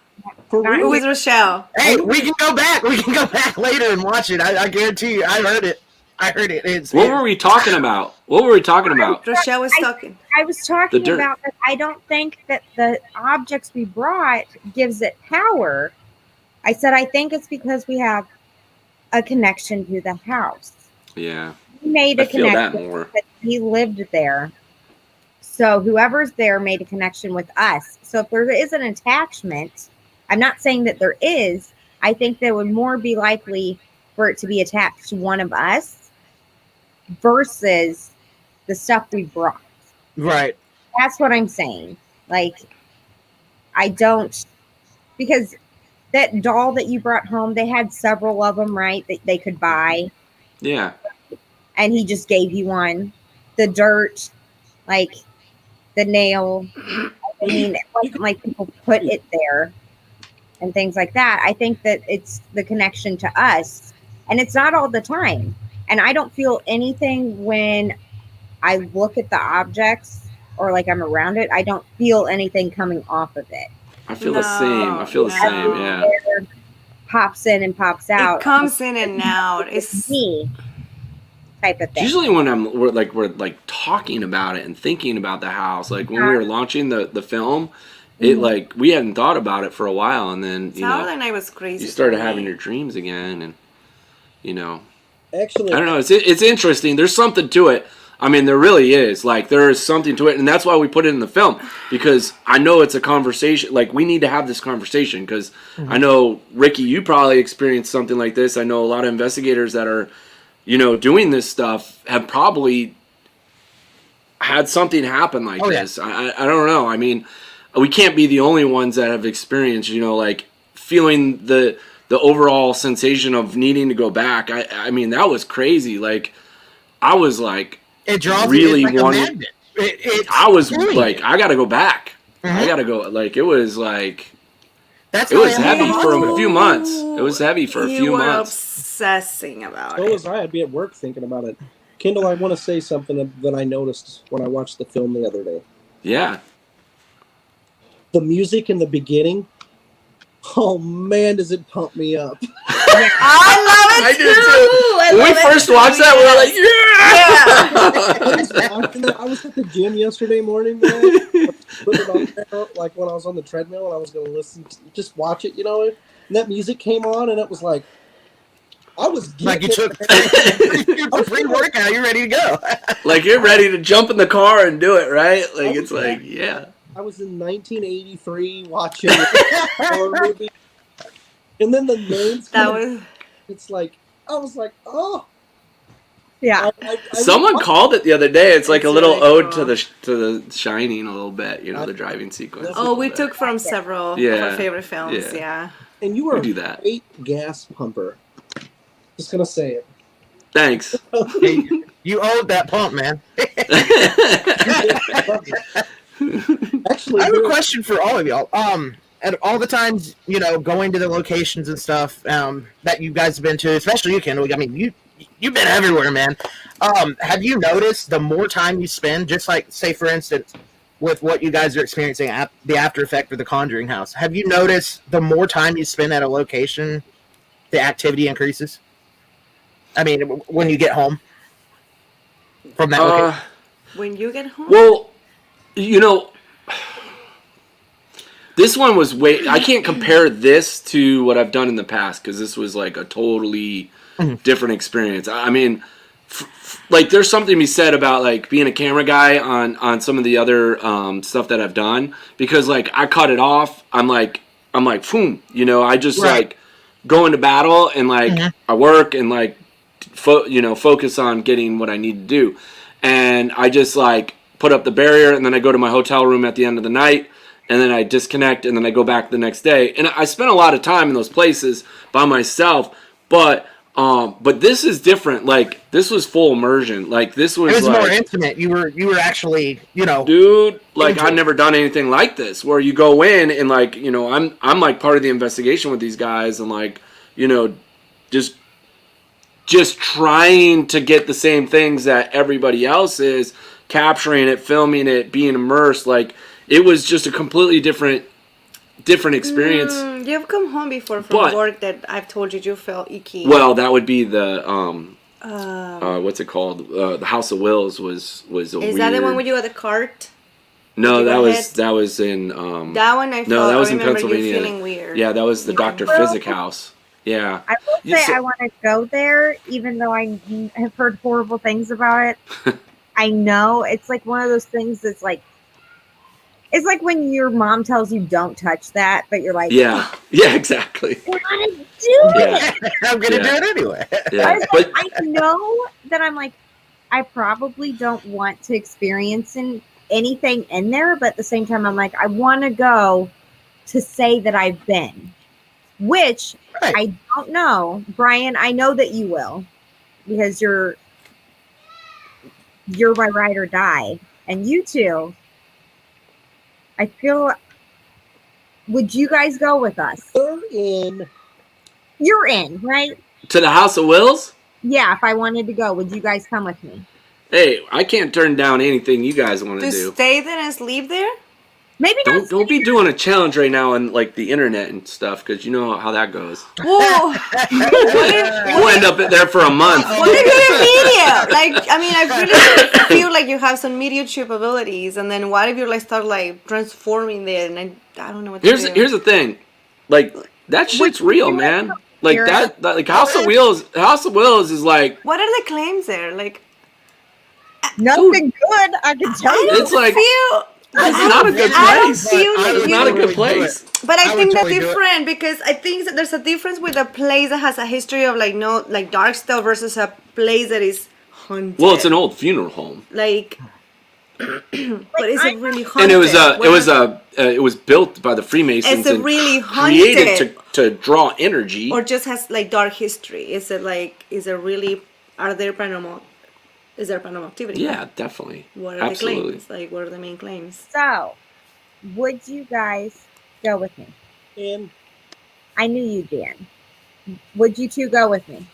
For Not Who real. was Richel? Hey, we can go back. We can go back later and watch it. I guarantee you. I heard it. I heard it. What were we talking about? What were we talking about? Richel was talking. I was talking The dirt. about that. I don't think that the objects we brought gives it power. I said, I think it's because we have a connection to the house. Yeah, He made I a feel that connection more. because he lived there. So whoever's there made a connection with us. So if there is an attachment, I'm not saying that there is. I think there would more be likely for it to be attached to one of us versus the stuff we brought. Right. That's what I'm saying. Like, I don't, because that doll that you brought home, they had several of them, right? That they could buy. Yeah. And he just gave you one. The dirt, like the nail. I mean, it wasn't like people put it there and things like that. I think that it's the connection to us. And it's not all the time. And I don't feel anything when I look at the objects or like I'm around it. I don't feel anything coming off of it. I feel the same. I feel the No. same. Yeah. It pops in and pops out. It comes in and out. It's me type of thing. Usually when we're like talking about it and thinking about the house, like when we were launching the film, it like we hadn't thought about it for a while, and then Saturday night was crazy. you started for having me. your dreams again, and Actually, I don't know. It's interesting. There's something to it. I mean, there really is. Like, there is something to it, and that's why we put it in the film, because I know it's a conversation. Like, we need to have this conversation, because I know, Ricky, you probably experienced something like this. I know a lot of investigators that are, doing this stuff have probably had something happen like this. I don't know. I mean, we can't be the only ones that have experienced, like, feeling the overall sensation of needing to go back. I mean, that was crazy. Like, I was like, It draws really it's like wanted. a magnet. I was doing like, it. I gotta go back. I Mhm. gotta go. Like, it was like, That's it how was I heavy am. for a few months. It was heavy for a You few were months. obsessing about so it. was I. I'd be at work thinking about it. Kendall, I want to say something that I noticed when I watched the film the other day. Yeah. The music in the beginning, oh man, does it pump me up. I love it I do too. I When we love it first too, watched that, we were like, yeah! I was at the gym yesterday morning, man. Put it on there, like when I was on the treadmill and I was going to listen, just watch it, And that music came on and it was like, I was Like you getting took it. a free workout, you're ready to go. Like, you're ready to jump in the car and do it, right? Like, it's like, yeah. I was in 1983 watching a horror movie. And then the names That come, was it's like, I was like, oh. Yeah. I Someone called it the other day. It's like a It's little really ode cool. to the Shining a little bit, the driving sequence. a Oh, little we bit. took from several of Yeah. our favorite films. Yeah. Yeah. And you were We do a that. great gas pumper. Just going to say it. Thanks. Hey, you owed that pump, man. Actually, I have a you're- question for all of y'all. At all the times, going to the locations and stuff that you guys have been to, especially you, Kendall. I mean, you've been everywhere, man. Have you noticed the more time you spend, just like, say, for instance, with what you guys are experiencing at the after effect for the Conjuring house, have you noticed the more time you spend at a location, the activity increases? I mean, when you get home from that location. When you get home. Well, this one was I can't compare this to what I've done in the past, because this was like a totally different experience. I mean, like, there's something to be said about like being a camera guy on some of the other stuff that I've done, because like I cut it off. I'm like, boom, I just Right. like go into battle and like I work and like focus on getting what I need to do. And I just like put up the barrier, and then I go to my hotel room at the end of the night, and then I disconnect, and then I go back the next day. And I spent a lot of time in those places by myself, but this is different. Like, this was full immersion. Like, this was, It was like, more intimate. You were actually, dude, like, I've never done anything like this, where you go in and, like, I'm like part of the investigation with these guys, and, like, just trying to get the same things that everybody else is, capturing it, filming it, being immersed. Like, it was just a completely different experience. You've come home before from work that I've told you felt icky. Well, that would be the what's it called? The House of Wills was a Is weird... that the one where you had the cart? No, that was in that one I no, that was in remember Pennsylvania. You feeling weird. Yeah, that was the Dr. Physic house. Yeah. I will say I want to go there, even though I have heard horrible things about it. I know it's like one of those things that's like, it's like when your mom tells you don't touch that, but you're like, yeah, yeah, exactly. We're gonna do it. I'm gonna do it anyway. Yeah, but I know that I'm like, I probably don't want to experience anything in there, but at the same time, I'm like, I want to go to say that I've been, which I don't know, Brian. I know that you will, because you're my ride or die, and you too. I feel. Would you guys go with us? You're in. You're in, right? To the House of Wills? Yeah, if I wanted to go, would you guys come with me? Hey, I can't turn down anything you guys want to do. To stay there and sleep there? Maybe not. Don't be doing a challenge right now on like the internet and stuff, because you know how that goes. Whoa! We'll end up there for a month. What if you're media? Like, I mean, I really feel like you have some mediumship abilities, and then what if you like start like transforming there, and I don't know what to do. Here's the thing, like that shit's real, man. Like that like House of Wills is like. What are the claims there? Like nothing good. I can tell you. It's like. It's not a good place. It's not a good place. But I think that's different, because I think that there's a difference with a place that has a history of like dark stuff versus a place that is haunted. Well, it's an old funeral home. Like, but is it really And haunted? it was built by the Freemasons. Is it really haunted? Created to draw energy. Or just has like dark history? Is there paranormal? Is there paranormal activity? Yeah, definitely. What are Absolutely. the claims? Like, what are the main claims? So, would you guys go with me? In. I knew you'd be in. Would you two go with me?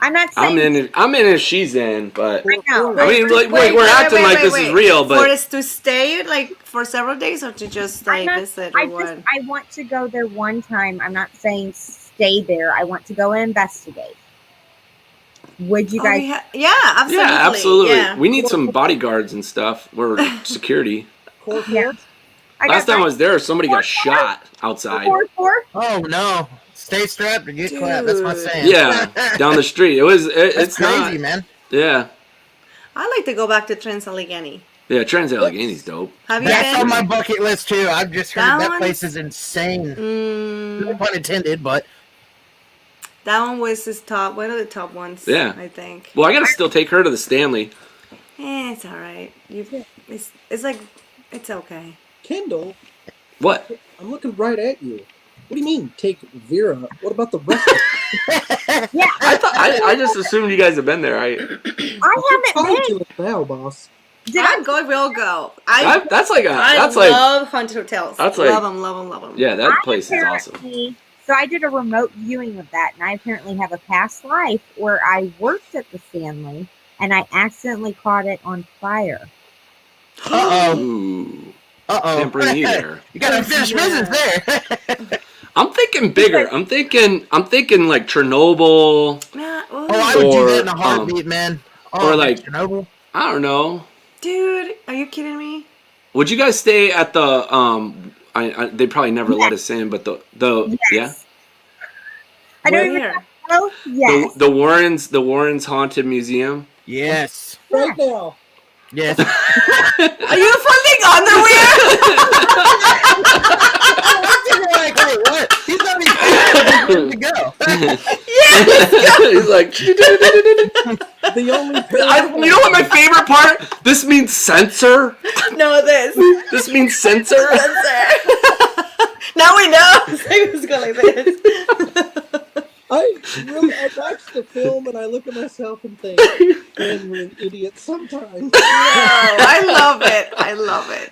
I'm not saying I'm in if she's in, but I know. I mean, like, we're acting like this is real, but for us to stay like for several days, or to just like visit, or what? I want to go there one time. I'm not saying stay there. I want to go and investigate. Would you guys? Yeah, absolutely. Yeah, absolutely. Yeah. We need some bodyguards and stuff. We're security. Yeah. Last time I was there, somebody got shot outside. Oh no! Stay strapped or get clapped. That's my saying. Yeah, down the street. It's crazy, not, man. Yeah. I like to go back to Trans-Allegheny. Yeah, Trans-Allegheny's dope. Have you That's been? on my bucket list too. I've just heard that That place is insane. No Mm, pun intended, but that one was his top. One of the top ones. Yeah. I think. Well, I gotta still take her to the Stanley. It's all right. It's like it's okay. Kendall, What? I'm looking right at you. What do you mean, take Vera? What about the rest of them? Yeah. I just assumed you guys have been there. I Talk haven't to been. it now, boss. I'd go. We'll go. That's like I love haunted hotels. That's like- love them. yeah, that place is awesome. So I did a remote viewing of that, and I apparently have a past life where I worked at the Stanley, and I accidentally caught it on fire. Ooh. Can't bring you there. You got unfinished business there. I'm thinking bigger. I'm thinking like Chernobyl. Yeah, Oh, I would do that in a Or, heartbeat, man. Oh, or like- Chernobyl. I don't know. dude, are you kidding me? Would you guys stay at the they probably never let us in, but the yeah. I don't Where? even know. Yes. The Warrens Haunted Museum. Yes. Right now. Yes. Are you folding underwear? like, wait, what? He's not even to go. He's like, The only you know what my favorite part? This means censor. No, this. This means censor. Now we know. It was going like this. I watch the film and I look at myself and think, man, we're an idiot sometimes. No, I love it. I love it.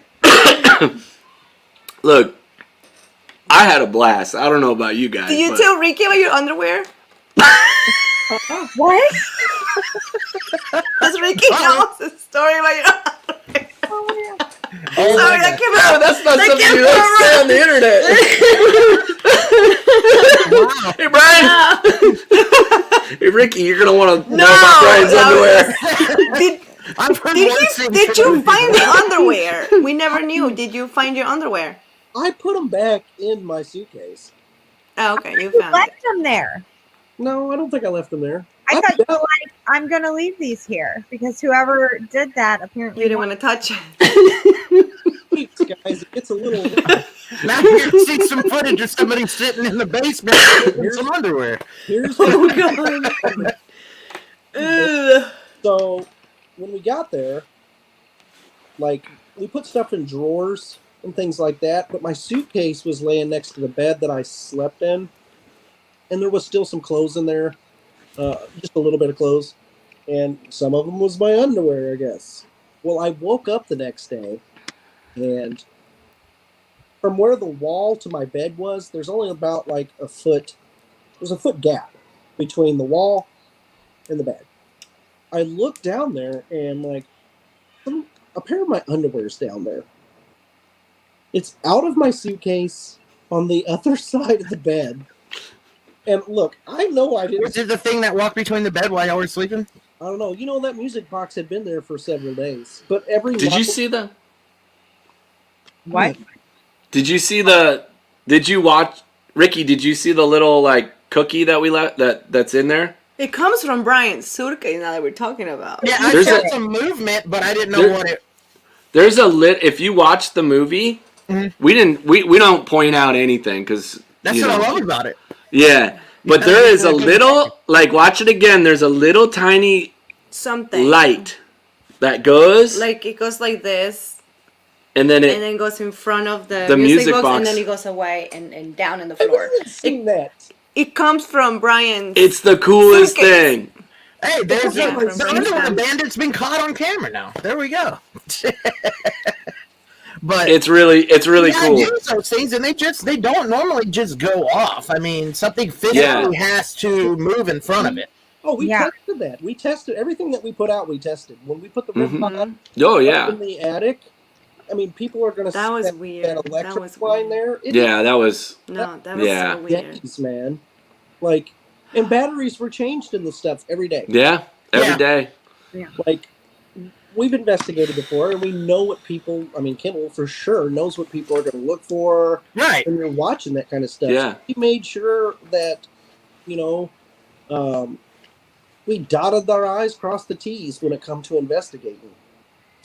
Look, I had a blast. I don't know about you guys. Do you but- tell Ricky about your underwear? What? Does Ricky know the story about your underwear? Oh, Sorry, my that God. came No, out. that's not That something came you don't say on the internet. Wow. Hey, Brian. Hey, Ricky, you're going to want to No, know about Brian's no. underwear. I've heard Did, worse things did you from find people. the underwear? We never knew. Did you find your underwear? I put them back in my suitcase. Oh, okay, you You found it. left them there. No, I don't think I left them there. I thought you were doubt- like, I'm gonna leave these here because whoever did that apparently You didn't want to touch it. Weeks, guys. It gets a little. Now you're seeing some footage of somebody sitting in the basement in some underwear. Here's Oh, what God. Ugh. So when we got there, like we put stuff in drawers and things like that, but my suitcase was laying next to the bed that I slept in, and there was still some clothes in there, just a little bit of clothes, and some of them was my underwear, I guess. Well, I woke up the next day, and from where the wall to my bed was, there's only about like a foot. There's a foot gap between the wall and the bed. I look down there and like a pair of my underwear's down there. It's out of my suitcase on the other side of the bed. And look, I know I Was didn't. it the thing that walked between the bed while y'all were sleeping? I don't know. You know that music box had been there for several days, but every Did you night- see the? what? Did you see the? Did you watch Ricky? Did you see the little like cookie that we left that's in there? It comes from Brian's suitcase now that we're talking about. Yeah, I There's saw a- some movement, but I didn't know There- what it. There's a lit. If you watch the movie, we don't point out anything because That's what I love about it. Yeah, but there is a little like watch it again. There's a little tiny Something. light that goes, Like it goes like this, and then and then goes in front of the, The music box, box. and then it goes away and down in the I've floor. even seen that. It comes from Brian's. it's the coolest Suitcase. thing. Hey, there's Yeah, the from underwear Princeton. bandit's been caught on camera now. There we go. But It's really yeah, I cool. use those things, and they don't normally just go off. I mean, something physically has to move in front of it. Oh, we Yeah. tested that. We tested everything that we put out. We tested when we put the roof on Oh up yeah, in the attic. I mean, people are going to That was that weird. That That electric was line weird. there. It yeah. That was No, that was Yeah. so weird. days, man. Like, and batteries were changed in the stuff every day. yeah. Every Yeah. day. Like, we've investigated before, and we know what people. I mean, Kendall for sure knows what people are going to look for Right. when you're watching that kind of stuff. Yeah. So we made sure that, you know, we dotted our I's, crossed the T's when it come to investigating.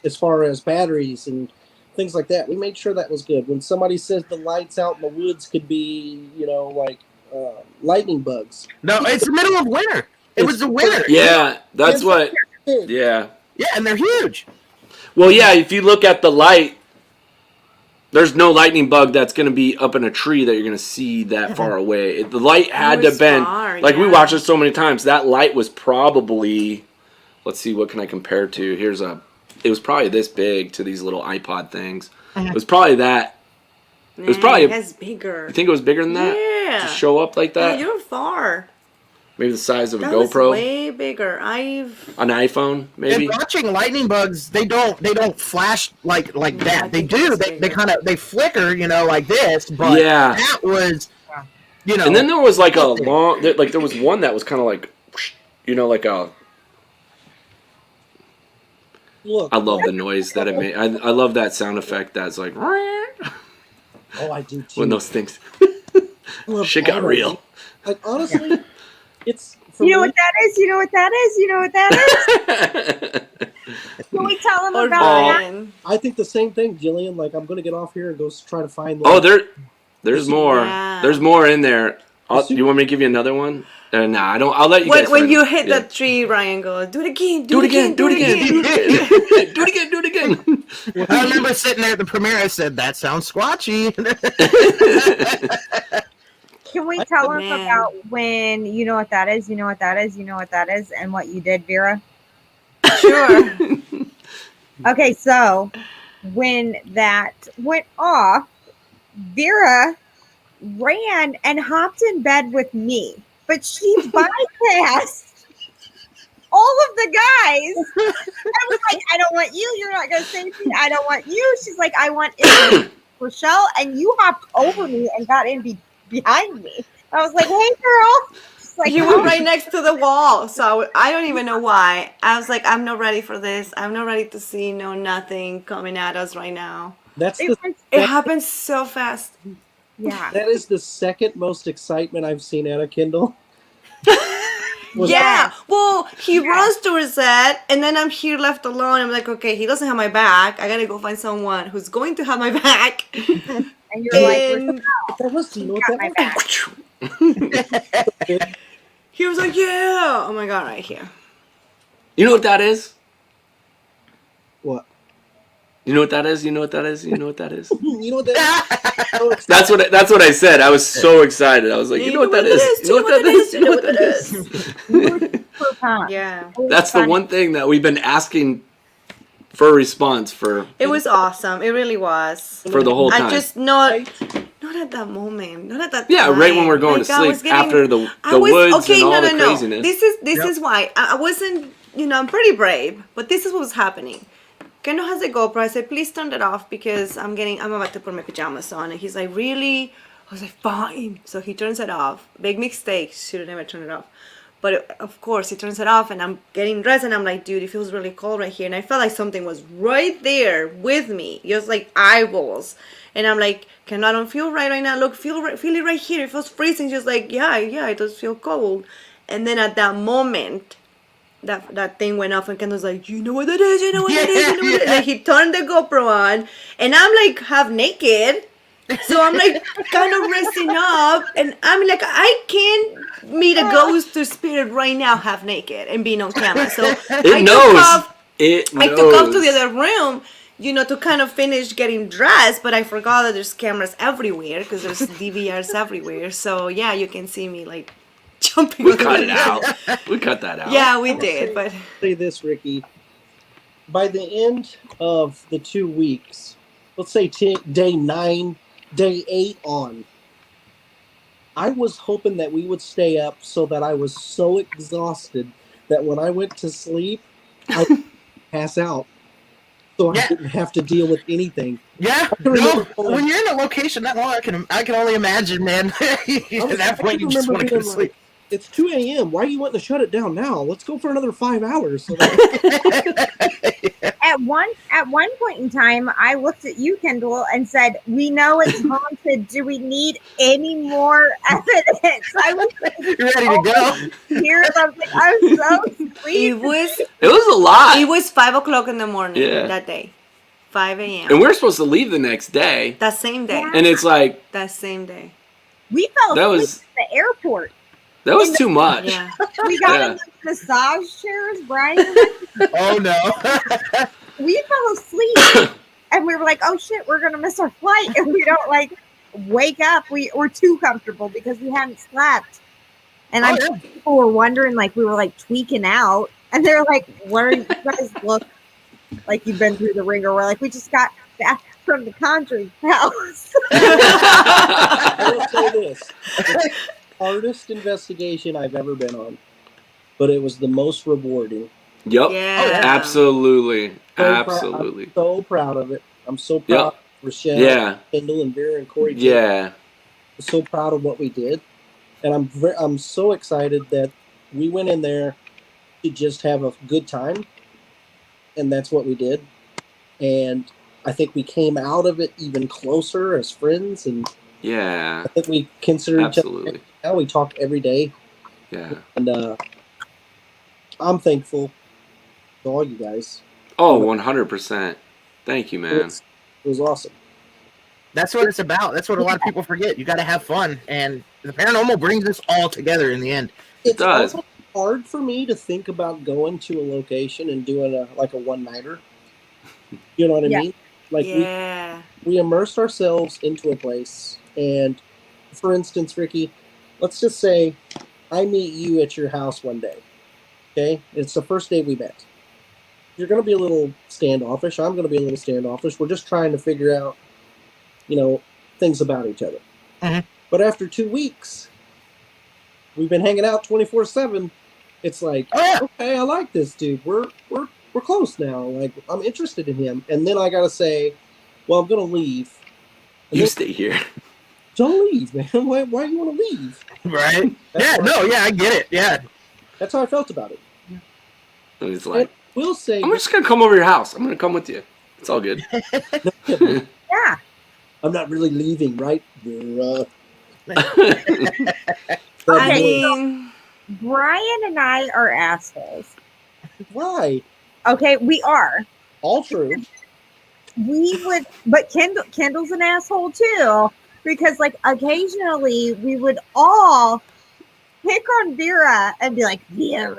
As far as batteries and things like that, we made sure that was good. When somebody says the lights out in the woods could be, you know, like lightning bugs. No, it's the middle of winter. It was the winter. Yeah, that's It's what. big. Yeah. Yeah, and they're huge. Well, yeah. If you look at the light, there's no lightning bug that's going to be up in a tree that you're going to see that far away. The light had to was been far, like we yeah. watched it so many times. That light was probably. Let's see, what can I compare it to? It was probably this big to these little iPod things. It was probably that. It was probably- It has bigger. You think it was bigger than that? Yeah. To show up like Yeah, that? you're far. Maybe the size of a That was GoPro, way bigger. an iPhone, maybe. And watching lightning bugs, they don't flash like I that. They think do. it's They bigger. kind of flicker, you know, like this. But Yeah. that was, you know. And then there was like a long, there was one that was kind of like, you know, like a. Look, I love the noise that it made. I love that sound effect. That's like oh, I do too. when those things. I love Shit got all of real. it. Like honestly, it's for You know me, what that is? You know what that is? You know what that is? Can we tell them Or about that? Brian. I think the same thing, Jillian. Like I'm going to get off here and go try to find. Oh, Like, There's more. Yeah. The's more in there. Do you want me to give you another one? Nah, I don't. I'll let you guys. When finish. you hit Yeah. that tree, Ryan goes, "Do it again, Do it again. Do it again. Do it again. Do it again. I remember sitting there at the premiere. I said, "That sounds squatchy." Can we tell them Man. about when you know what that is, you know what that is, you know what that is, and what you did, Vera? Sure." Okay, so when that went off, Vera ran and hopped in bed with me, but she bypassed all of the guys. I was like, I don't want you. You're not going to say anything. I don't want you. She's like, I want Richel, and you hopped over me and got in behind me. I was like, hey, girl. She's like, You were right next to the wall, so I don't even know why. I was like, I'm not ready for this. I'm not ready to see nothing coming at us right now. That's it the was, It happens so fast. yeah. that is the second most excitement I've seen out of Kendall. Yeah. Well, he runs to his set, and then I'm here left alone. I'm like, okay, he doesn't have my back. I gotta go find someone who's going to have my back. And you're like, And That was, you know what got that my was? back. he was like, yeah. Oh my God, right here. You know what that is? What? You know what that is? You know what that is? You know what that is? You know what that is? That's what I said. I was so excited. I was like, you know what that is? You know what that is? You know what that is? We were super pumped. Yeah. It was That's the fun. one thing that we've been asking for a response for It was awesome. It really was. the whole time. I just not at that moment. Not at that Yeah, time. right when we're going to I was sleep after the I was- woods okay, and all no, the no, no. craziness. This is why. I wasn't, I'm pretty brave, but this is what was happening. Kendall has a GoPro. I said, please turn that off because I'm about to put my pajamas on. And he's like, really? I was like, fine. So he turns it off. Big mistake. Should have never turned it off. But of course, he turns it off and I'm getting dressed and I'm like, dude, it feels really cold right here. And I felt like something was right there with me, just like eyeballs. And I'm like, Kendall, I don't feel right now. Look, feel it right here. It feels freezing. Just like, yeah, it does feel cold. And then at that moment, that thing went off and Kendall's like, you know what that is, you know what that is, you know what that is. And he turned the GoPro on and I'm like half naked. So I'm like kind of resting up and I'm like, I can't meet a ghost or spirit right now half naked and being on camera. So I took off to the other room, to kind of finish getting dressed, but I forgot that there's cameras everywhere because there's DVRs everywhere. So yeah, you can see me like jumping. We cut it out. We cut that out. Yeah, we did, but Say this, Ricky. By the end of the 2 weeks, let's say day 9, day 8 on, I was hoping that we would stay up so that I was so exhausted that when I went to sleep, I would pass out. So I didn't have to deal with anything. Yeah, no. When you're in a location that long, I can only imagine, man. At that point, you just want to go to sleep. It's 2 a.m. Why are you wanting to shut it down now? Let's go for another 5 hours. So At one point in time, I looked at you, Kendall, and said, "We know it's haunted. Do we need any more evidence?" I was You're ready to go. here. I was so sleepy. it was a lot. It was 5 o'clock in the morning Yeah. that day, 5 a.m. And we're supposed to leave the next day, that same day. and it's like That same day. We fell That asleep was- at the airport. that was too much. Yeah. We got Yeah. in the massage chairs, Brian. Oh no. We fell asleep, and we were like, "Oh shit, we're gonna miss our flight," and we don't wake up. We're too comfortable because we hadn't slept. And I'm sure people were wondering, we were tweaking out, and they're like, "What are you guys look like you've been through the ringer?" We're like, "We just got back from the Conjuring house." I will say this. It's the hardest investigation I've ever been on, but it was the most rewarding. Yep. Yeah. Absolutely. So Absolutely. I'm so proud of it. I'm so proud of Richel, Yeah. Kendall, and Vera and Corey. Yeah. I'm so proud of what we did, and I'm so excited that we went in there to just have a good time, and that's what we did. And I think we came out of it even closer as friends, and Yeah. I think we consider each other. Absolutely. Now we talk every day, Yeah. and I'm thankful to all you guys. Oh, 100%. Thank you, man. It was awesome. That's what it's about. That's what a lot of people forget. You got to have fun, and the paranormal brings us all together in the end. It's does. also hard for me to think about going to a location and doing a one-nighter. You know what I Yeah. mean? Like Yeah. we immersed ourselves into a place, and for instance, Ricky, let's just say I meet you at your house one day. Okay, it's the first day we met. You're going to be a little standoffish. I'm going to be a little standoffish. We're just trying to figure out, things about each other. Mhm. But after 2 weeks, we've been hanging out 24/7. It's like, Oh, yeah. okay, I like this dude. We're close now. Like, I'm interested in him. And then I got to say, well, I'm going to leave. And You then, stay here. don't leave, man. Why do you want to leave? Right? That's Yeah, why- no, yeah, I get it. Yeah. That's how I felt about it. And he's And like, we'll say, I'm just gonna come over your house. I'm gonna come with you. It's all good. Yeah. I'm not really leaving, right? Vera? I mean, Brian and I are assholes. Why? Okay, we are. All true. But Kendall's an asshole too, because like occasionally we would all pick on Vera and be like, Vera.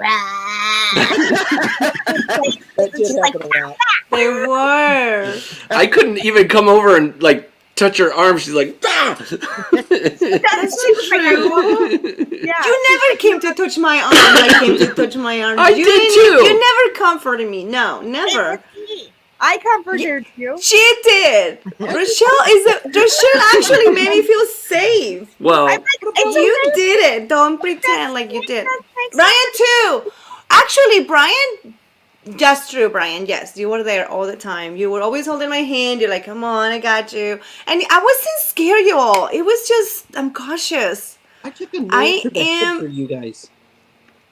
That did Just like, happen a lot. they were. I couldn't even come over and like touch her arm. She's like, ah! That's so true. Yeah. You never came to touch my arm. I came to touch my arm. I you did didn't- too. You never comforted me. No, It never. was me. I comforted you. She did. Rachel actually made me feel safe. Well, I'm like, it's You okay. did it. Don't pretend like you did. That makes Brian too. Actually, Brian. That's true, Brian. Yes, you were there all the time. You were always holding my hand. You're like, "Come on, I got you." And I wasn't scared, y'all. It was just I'm cautious. I took a note I to the head am- for you guys.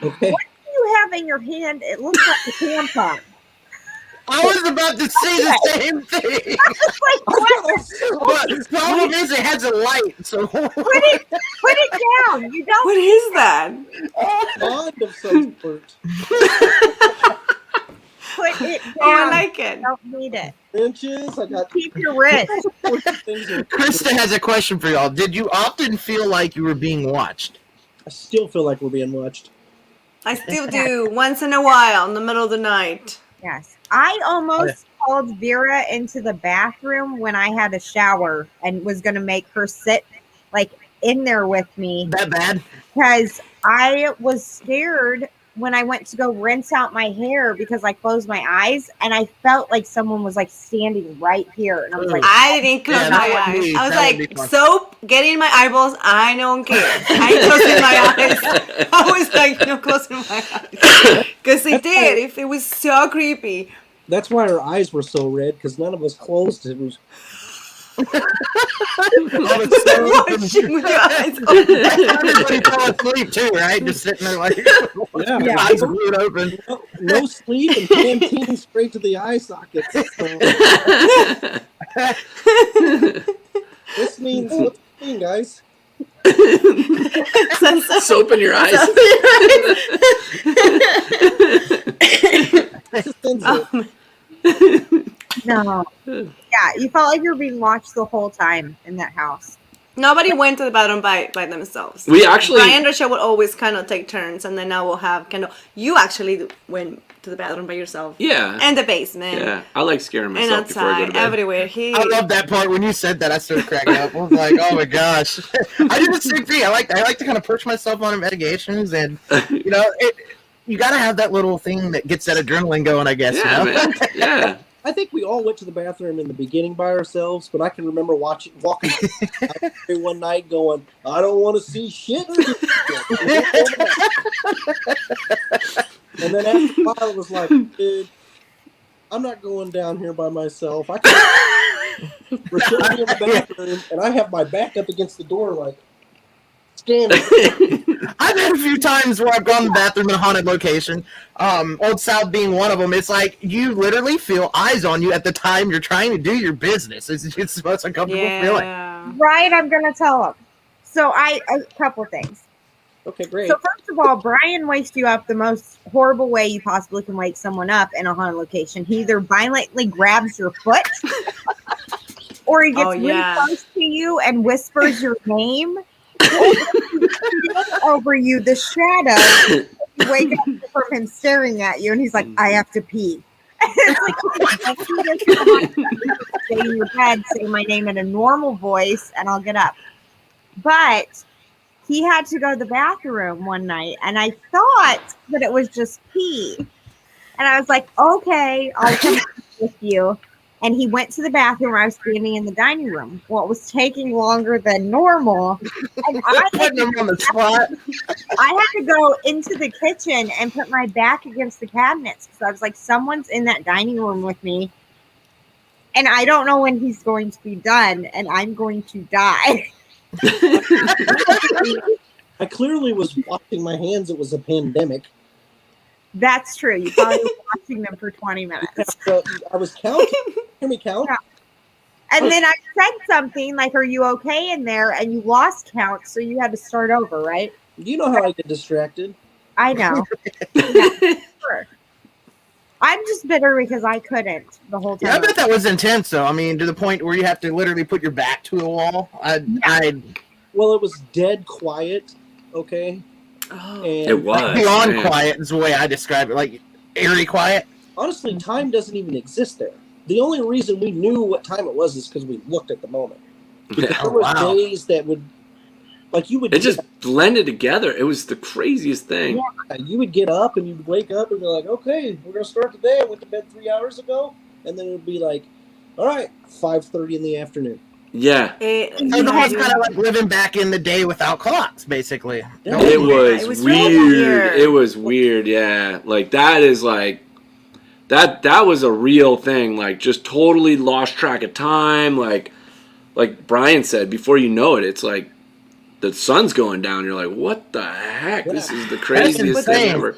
Okay. What do you have in your hand? It looks like a tampon. I was about to say the same thing. Like, what? But the problem is it has a light, so Put it down. You don't What is that? Bond of some sort. put it down. Oh, I like it. You don't need it. Inches. I got Keep your wrist. things. In. Krista has a question for y'all. Did you often feel like you were being watched? I still feel like we're being watched. I still do once in a while in the middle of the night. Yes. I almost called Vera into the bathroom when I had a shower and was going to make her sit like in there with me That bad? because I was scared when I went to go rinse out my hair because I closed my eyes and I felt like someone was like standing right here. And I was like, I didn't close Yeah, my that would eyes. be- I was that would be like, fun. soap, get in my eyeballs. I don't care. I ain't closing my eyes. I was like, no, closing my eyes. Because they did. It was so creepy. That's why our eyes were so red, because none of us closed. It was Watching with your eyes open. Everybody fell asleep too, right? Just sitting there like yeah, eyes glued open. no sleep and canteen straight to the eye sockets. So, this means what's it mean, guys? soap in your eyes. Oh, no. Yeah, you felt like you were being watched the whole time in that house. nobody went to the bathroom by themselves. We actually, Brian and Richel would always kind of take turns, and then I will have Kendall. You actually went to the bathroom by yourself. yeah, And the basement. yeah. I like scaring And myself before I go to outside, bed. everywhere. I love that part when you said that. I started cracking up. I was like, "Oh my gosh!" I do the same thing. I like to kind of perch myself on medications, and you got to have that little thing that gets that adrenaline going. I guess. Yeah, you know? man. Yeah. I think we all went to the bathroom in the beginning by ourselves, but I can remember walking out one night going, I don't want to see shit. And then after a while, it was like, dude, I'm not going down here by myself. I can't. We're sitting in the bathroom, and I have my back up against the door, like, scanning. I've had a few times where I've gone to the bathroom in a haunted location. Old South being one of them. It's like you literally feel eyes on you at the time you're trying to do your business. It's the most uncomfortable feeling. Yeah. Right, I'm going to tell him. So a couple things. Okay, great. So first of all, Brian wakes you up the most horrible way you possibly can wake someone up in a haunted location. He either violently grabs your foot or he gets Oh, really yeah. close to you and whispers your name, or he's over you, the shadow. You wake up from him staring at you, and he's like, "I have to pee." It's like, okay, stay in your bed, say my name in a normal voice, and I'll get up. But he had to go to the bathroom one night, and I thought that it was just pee. And I was like, okay, I'll come with you. And he went to the bathroom where I was standing in the dining room. Well, it was taking longer than normal. And Putting him on the spot. I had to go into the kitchen and put my back against the cabinets because I was like, someone's in that dining room with me. And I don't know when he's going to be done, and I'm going to die. I clearly was washing my hands. It was a pandemic. That's true. You probably were watching them for 20 minutes. So I was counting. Hear me count? Yeah. And then I said something like, "Are you okay in there?" And you lost count, so you had to start over, right? You know how I get distracted. I know. Yeah, sure. I'm just bitter because I couldn't the whole time. Yeah, I bet that was intense, though. I mean, to the point where you have to literally put your back to a wall. Well, it was dead quiet. Okay. Oh. And It was beyond man. quiet is the way I describe it, like eerie quiet. honestly, time doesn't even exist there. The only reason we knew what time it was is because we looked at the moment. Yeah. There was days that would, like, you would. It just blended together. It was the craziest thing. Yeah, you would get up and you'd wake up and be like, okay, we're gonna start the day. I went to bed 3 hours ago, and then it would be like, all right, 5:30 in the afternoon. Yeah. So the whole kind of like living back in the day without clocks, basically. Yeah. It was, It was weird. really weird. It was weird, yeah. Like that is like that was a real thing. Like just totally lost track of time. Like Brian said, before you know it, it's like the sun's going down. You're like, what the heck? This is the craziest thing insane. ever.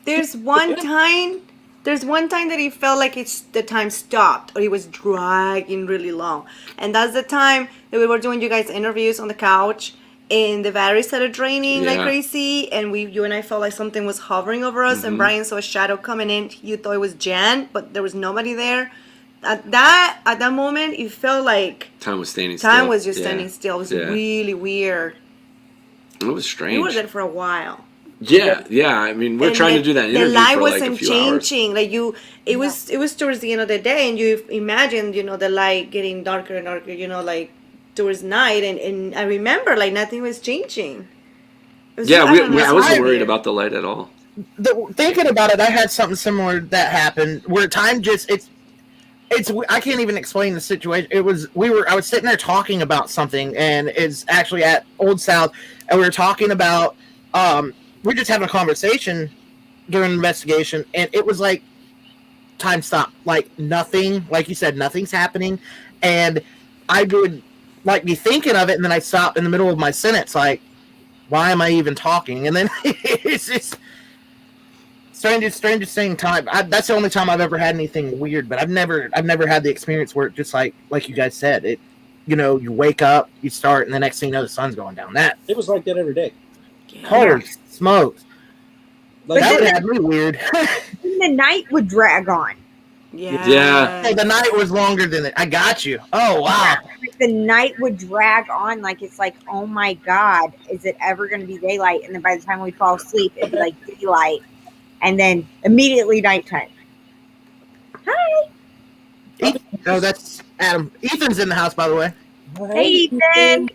There's one time that it felt like the time stopped or it was dragging really long. And that's the time that we were doing you guys interviews on the couch and the battery started draining like Yeah. crazy, and you and I felt like something was hovering over us, and Brian saw a shadow coming in. You thought it was Jan, but there was nobody there. At that moment, it felt like Time was standing still. time was just Yeah. standing still. It was Yeah. really weird. It was We strange. were there for a while. Yeah. I mean, we're And trying to do that interview the light for like a wasn't few hours. changing. Like it was towards the end of the day, and you imagined, the light getting darker and darker, like towards night, and I remember like nothing was changing. It was- Yeah, I don't know, I it's wasn't weird. worried about the light at all. Thinking about it, I had something similar that happened where time just it's I can't even explain the situation. I was sitting there talking about something, and it's actually at Old South, and we were talking about we're just having a conversation during the investigation, and it was like time stopped, like nothing, like you said, nothing's happening, and I would like be thinking of it, and then I stop in the middle of my sentence, like, why am I even talking? And then it's just strangest thing time. That's the only time I've ever had anything weird, but I've never had the experience where it just like you guys said, it, you wake up, you start, and the next thing you know, the sun's going down. That It was like that every day. holy smokes, Like, that would have me weird. The night would drag on. Yeah. Hey, the night was longer than it. I got you. Oh wow. Like the night would drag on, like it's like, oh my God, is it ever going to be daylight? And then by the time we fall asleep, it'd be like daylight, and then immediately nighttime. Hi. No, that's Adam. Ethan's in the house, by the way. Hey, Ethan.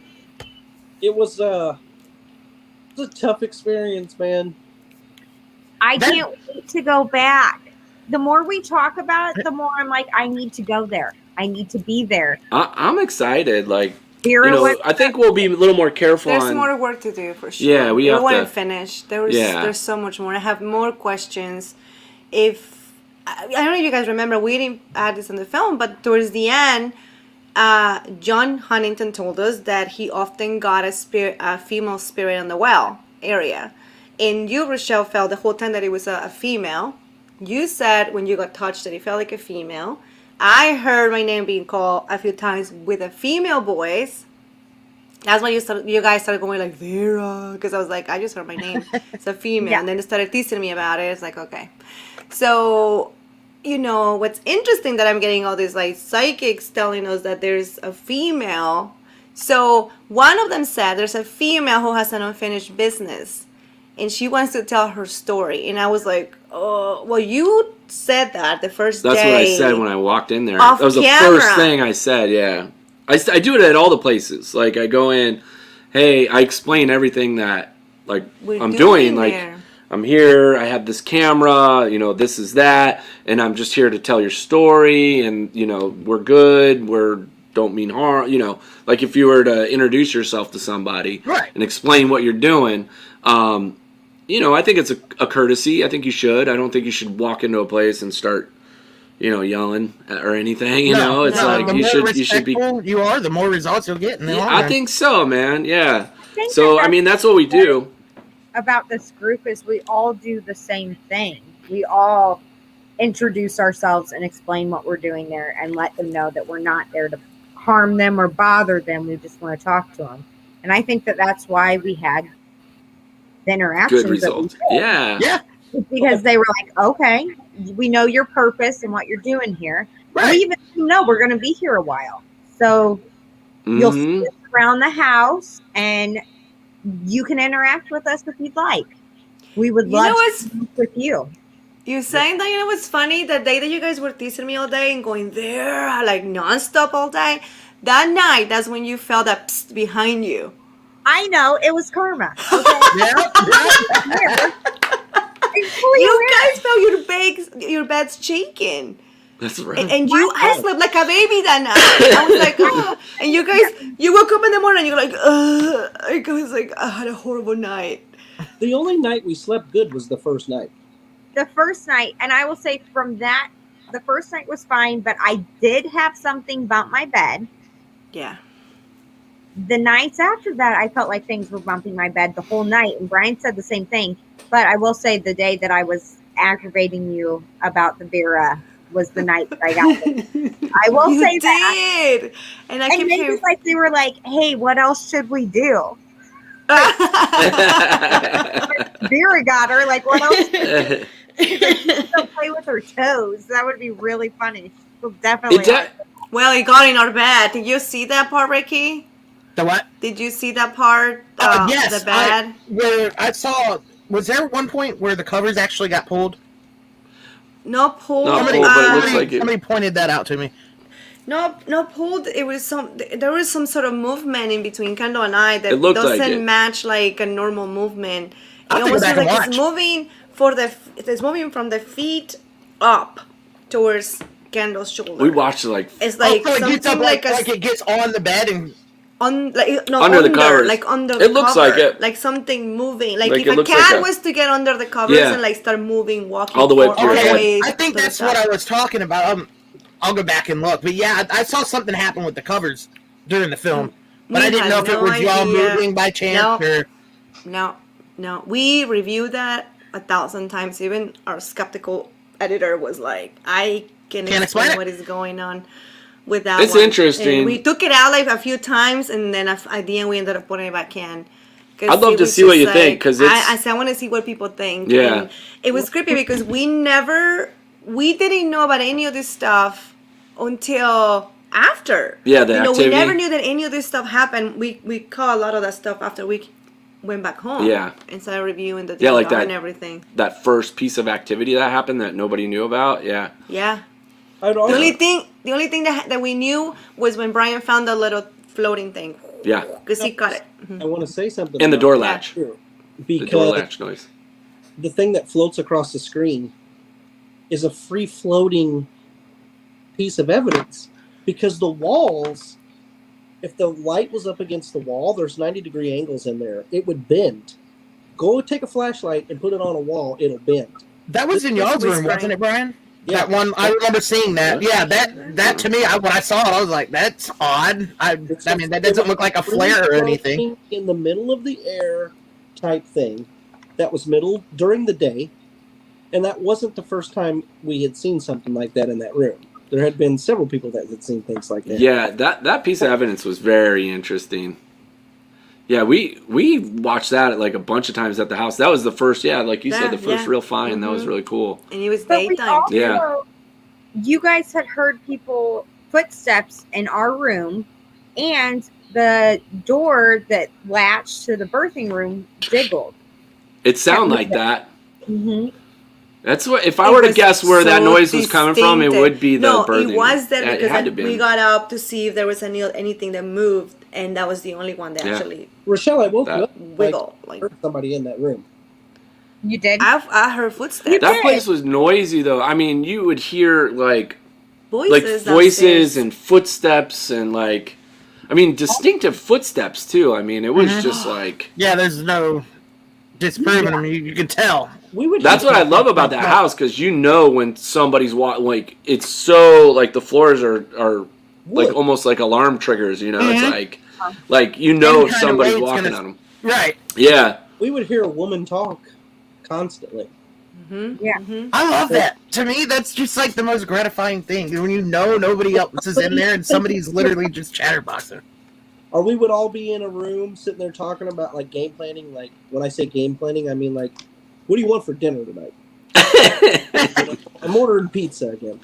It was a tough experience, man. I can't wait to go back. The more we talk about it, the more I'm like, I need to go there. I need to be there. I'm excited. Like, Vera went- I think we'll be a little more careful There's on. more work to do for sure. Yeah, we have weren't to- finished. Yeah. There's so much more. I have more questions. I don't know if you guys remember, we didn't add this in the film, but towards the end, John Huntington told us that he often got a female spirit in the well area. And you, Richel, felt the whole time that it was a female. You said when you got touched that it felt like a female. I heard my name being called a few times with a female voice. That's when you guys started going like, Vera, because I was like, I just heard my name. It's a female. Yeah. And then they started teasing me about it. It's like, okay. So you know, what's interesting that I'm getting all these like psychics telling us that there's a female. So one of them said there's a female who has an unfinished business and she wants to tell her story. And I was like, oh, well, you said that the first That's day. what I said when I walked in there. Off That was the camera. first thing I said, yeah. I do it at all the places. Like, I go in, hey, I explain everything that, like, We're I'm doing. Like, there. I'm here, I have this camera, you know, this is that, and I'm just here to tell your story, and, you know, we're good, don't mean harm, you know, like if you were to introduce yourself to somebody Right. and explain what you're doing, you know, I think it's a courtesy. I think you should. I don't think you should walk into a place and start, you know, yelling or anything, you know, it's no. like the you more should be. respectful you are, the more results you'll get in the long I run. think so, man. Yeah. think So, that I mean, that's what we do. about this group is we all do the same thing. We all introduce ourselves and explain what we're doing there and let them know that we're not there to harm them or bother them. We just want to talk to them. And I think that that's why we had the interactions. Good results. Yeah. Yeah. Because they were like, okay, we know your purpose and what you're doing here. Right. We even know we're going to be here a while. So you'll Mhm. see us around the house and you can interact with us if you'd like. We would You love know to what's- interact with you. You saying that, you know what's funny? The day that you guys were teasing me all day and going there like nonstop all day, that night, that's when you felt that psst behind you. I know, it was karma. Okay? Yeah. You guys felt your bed's shaking. That's right. And I slept like a baby that night. I was like, oh. And you guys, you woke up in the morning and you're like, I was like, I had a horrible night. The only night we slept good was the first night. The first night, and I will say from that, the first night was fine, but I did have something bump my bed. Yeah. The nights after that, I felt like things were bumping my bed the whole night. And Brian said the same thing. But I will say the day that I was aggravating you about the Vera was the night that I got it. I will You say that. did. And I And kept maybe hearing. like they were like, hey, what else should we do? Vera got her. Like, what else? She'll play with her toes. That would be really funny. She'll definitely. Well, it got in our bed. Did you see that part, Ricky? The what? Did you see that part? Yes. The bed? I saw. Was there one point where the covers actually got pulled? No pulled. Not Somebody, pulled, but it looks somebody- like it. somebody pointed that out to me. No pulled. It was there was some sort of movement in between Kendall and I that It looked like doesn't it. match like a normal movement. It I'll have to go almost back feels and like it's watch. moving it's moving from the feet up towards Kendall's shoulder. We watched it like It's like so it gets up something like like it gets on the bed and on like no Under the covers. like under It the looks cover, like it. like something moving. Like Like if it a looks cat like a- was to get under the covers Yeah. and like start moving, walking All the way up to your head. I think that's what I was talking about. I'll go back and look. But yeah, I saw something happen with the covers during the film. But We I didn't had know if it no was y'all idea. moving by chance No. or No. We reviewed that 1,000 times. Even our skeptical editor was like, I can't Can't explain explain it. what is going on with that It's one. interesting. And we took it out like a few times, and then at the end we ended up putting it back in. 'Cause I'd love it to was see what just you think, 'cause it's- I said, I want to see what people think. Yeah. And it was creepy because we didn't know about any of this stuff until after. Yeah, the we activity. never knew that any of this stuff happened. We caught a lot of that stuff after we went back home. Yeah. And started reviewing the Yeah, like DVR that. and everything. that first piece of activity that happened that nobody knew about. Yeah. Yeah. I'd The also, only thing that we knew was when Brian found the little floating thing. Yeah. Because he caught it. I want to say something. And the about door that, latch. too, The door because latch noise. the thing that floats across the screen is a free floating piece of evidence, because the walls, if the light was up against the wall, there's 90-degree angles in there. It would bend. Go take a flashlight and put it on a wall. It'll bend. that was in y'all's room, wasn't it, Brian? That one, I remember seeing that. Yeah, that to me, when I saw it, I was like, "That's odd." I mean, that doesn't look like a flare or anything. In the middle of the air type thing that was middle during the day, and that wasn't the first time we had seen something like that in that room. There had been several people that had seen things like that. Yeah, that piece of evidence was very interesting. Yeah, we watched that like a bunch of times at the house. That was the first, like you said, the first real find. That was really cool. And it was But we daytime. also, Yeah. you guys had heard footsteps in our room, and the door that latched to the birthing room jiggled. It sounded like that. Mm-hmm. That's what. If I were to guess where that noise was coming from, it would be the birthing. No, it was there It had to because be. we got up to see if there was anything that moved, and that was the only one that actually Richel, I woke you up. wiggled. I heard somebody in that room. You did? I heard footsteps. That place was noisy, though. I mean, you would hear like voices voices and footsteps and like, I mean, distinctive footsteps too. I mean, it was just like, Yeah, there's no disproving them. You can tell. That's what I love about that house, because you know when somebody's like, it's so like the floors are like almost like alarm triggers. You know, it's like you know if somebody's walking on them. Right. Yeah. We would hear a woman talk constantly. Mm-hmm. Yeah. Mm-hmm. I love that. To me, that's just like the most gratifying thing. When you know nobody else is in there and somebody's literally just chatterboxing. Or we would all be in a room sitting there talking about like game planning. Like when I say game planning, I mean like, what do you want for dinner tonight? I'm ordering pizza again.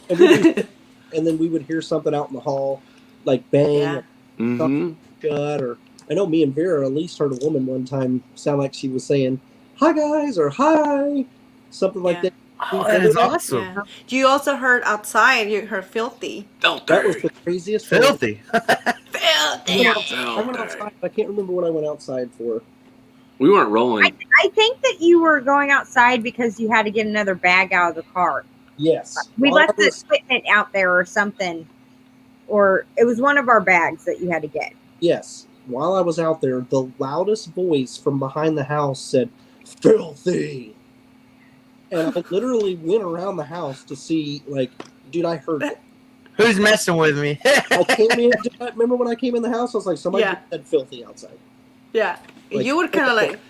And then we would hear something out in the hall, like bang, or shut, or I know me and Vera at least heard a woman one time sound like she was saying, "Hi guys," or "Hi," something like that. Oh, that is awesome. Yeah. You also heard outside. You heard filthy. That was the craziest. Filthy. Filthy. I went outside. I can't remember what I went outside for. We weren't rolling. I think that you were going outside because you had to get another bag out of the car. Yes. We left the equipment out there or something. Or it was one of our bags that you had to get. Yes. While I was out there, the loudest voice from behind the house said, "Filthy." And I literally went around the house to see, like, dude, I heard it. Who's messing with me? I came in, remember when I came in the house? I was like, somebody said "filthy" outside. Yeah. Like, you would kind of like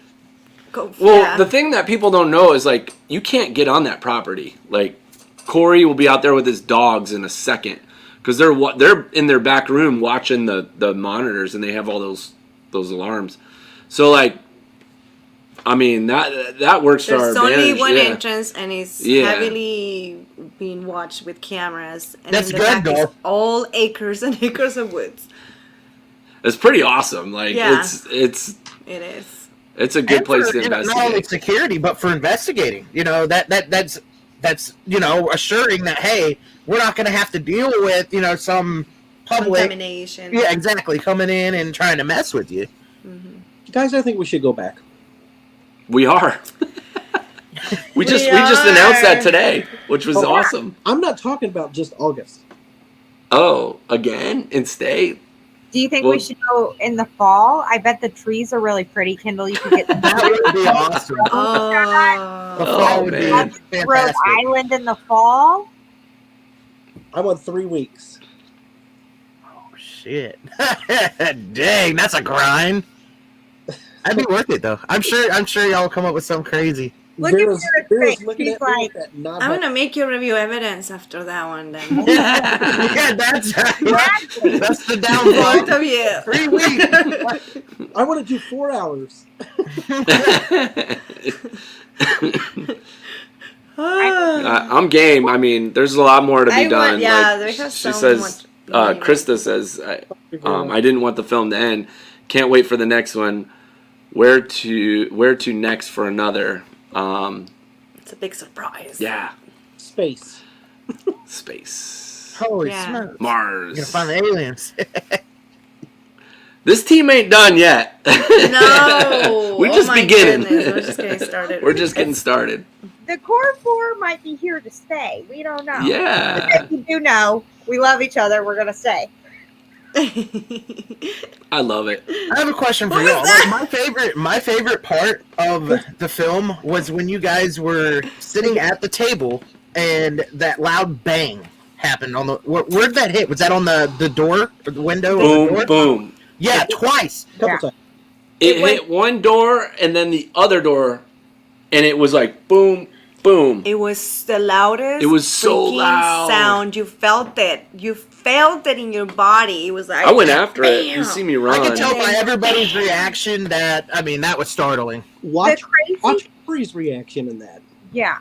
go. Well, the thing that people don't know is like you can't get on that property. Like Corey will be out there with his dogs in a second because they're in their back room watching the monitors and they have all those alarms. So like, I mean that works for our advantage. There's only one entrance and it's heavily being watched with cameras. And That's in the good, back is though. all acres and acres of woods. It's pretty awesome. Like It is. It's a good place to Not only investigate. security, but for investigating. You know, that's you know, assuring that, hey, we're not going to have to deal with, you know, some public Contamination. Yeah, exactly, coming in and trying to mess with you. Mm-hmm. Guys, I think we should go back. We are. we just announced that today, which was awesome. I'm not talking about just August. Oh, again? And stay? Do you think we should go in the fall? I bet the trees are really pretty. Kendall, you could get That would be awesome. The fall would be man. Rhode fantastic. Island in the fall. I want 3 weeks. Oh, shit. Dang, that's a grind. That'd be worth it, though. I'm sure y'all will come up with something crazy. Look at Vera's Vera's face. looking She's at me like, with that nod I'm head. gonna make you review evidence after that one then. Yeah, that's the Both downfall. of you. 3 weeks. I want to do 4 hours. I'm game. I mean, there's a lot more to be done. There's She so says, much. Krista says, I didn't want the film to end. Can't wait for the next one. Where to next for another? It's a big surprise. Yeah, Space. space, Holy Yeah. smokes. Mars. You're gonna find the aliens. This team ain't done yet. No. We're just my beginning. goodness, We're just getting started. We're just getting started. the core four might be here to stay. We don't know. Yeah, If you do know, we love each other. We're gonna stay. I love it. I have a question for What y'all. was that? Like, my favorite part of the film was when you guys were sitting at the table and that loud bang happened on the. Where'd that hit? Was that on the door or the window? or the door? Boom, boom. Yeah, twice. Couple times. It hit one door and then the other door, and it was like boom, boom. It was the loudest. It was so freaking loud. sound. You felt it. You felt it in your body. It was like I went after it. bam. You see me I run. could tell by everybody's reaction that that was startling. Watch The crazy. Corey's reaction in that. Yeah.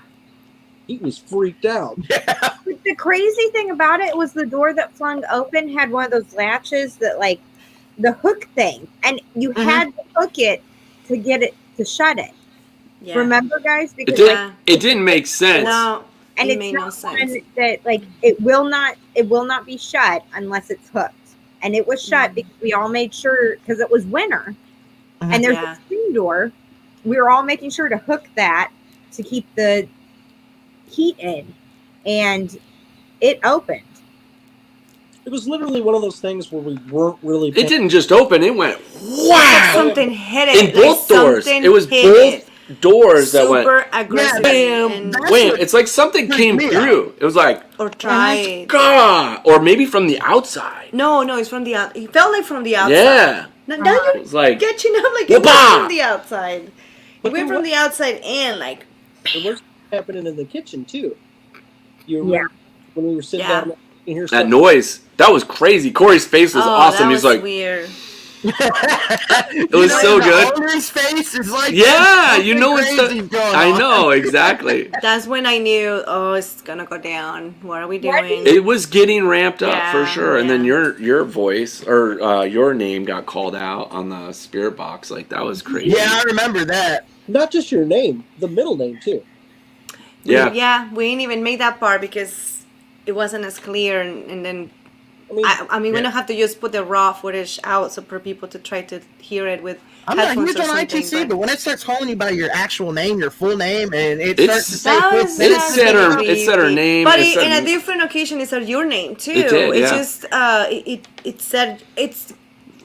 He was freaked out. The the crazy thing about it was the door that flung open had one of those latches that, like, the hook thing, and you had to hook it to get it to shut it. Yeah. Remember, guys? It Because didn't. It didn't make sense. No, and it it's made not no sense. one that, like, it will not be shut unless it's hooked. And it was shut because we all made sure, because it was winter, and there's Yeah. a screen door. We were all making sure to hook that to keep the heat in, and it opened. It was literally one of those things where we weren't really. It didn't just open. It went Like wow something hit it. in both doors. It was both doors that went super aggressive. bam, and that's wham. what It's like something came me through. It was like or tried. God, or maybe from the outside. No, it's from the out. It felt like from the outside. Yeah, Now you're it's like catching up. Like it was Whoopah! from the outside. But It went then from the outside and like. The worst happening in the kitchen too. You Yeah. remember when we were sitting Yeah. down and hear that noise. That was crazy. Corey's face was awesome. That He's was like, weird. it was so the good. owner's face is like, Yeah, you something know it's crazy's going I on. know exactly. That's when I knew. Oh, it's gonna go down. What are we What doing? It was getting ramped up for Yeah, sure, and then yeah. your voice or your name got called out on the spirit box. Like that was crazy. Yeah, I remember that. Not just your name, the middle name too. Yeah. Yeah, we didn't even make that part because it wasn't as clear, and then I mean, we don't have to just put the raw footage out so for people to try to hear it with I'm not headphones huge or on something. ITC, but when it starts calling you by your actual name, your full name, and it It's- starts to say That full was- name, It said her. It said her name. But it said in a different occasion, it said your name too. It did, It's yeah. just it said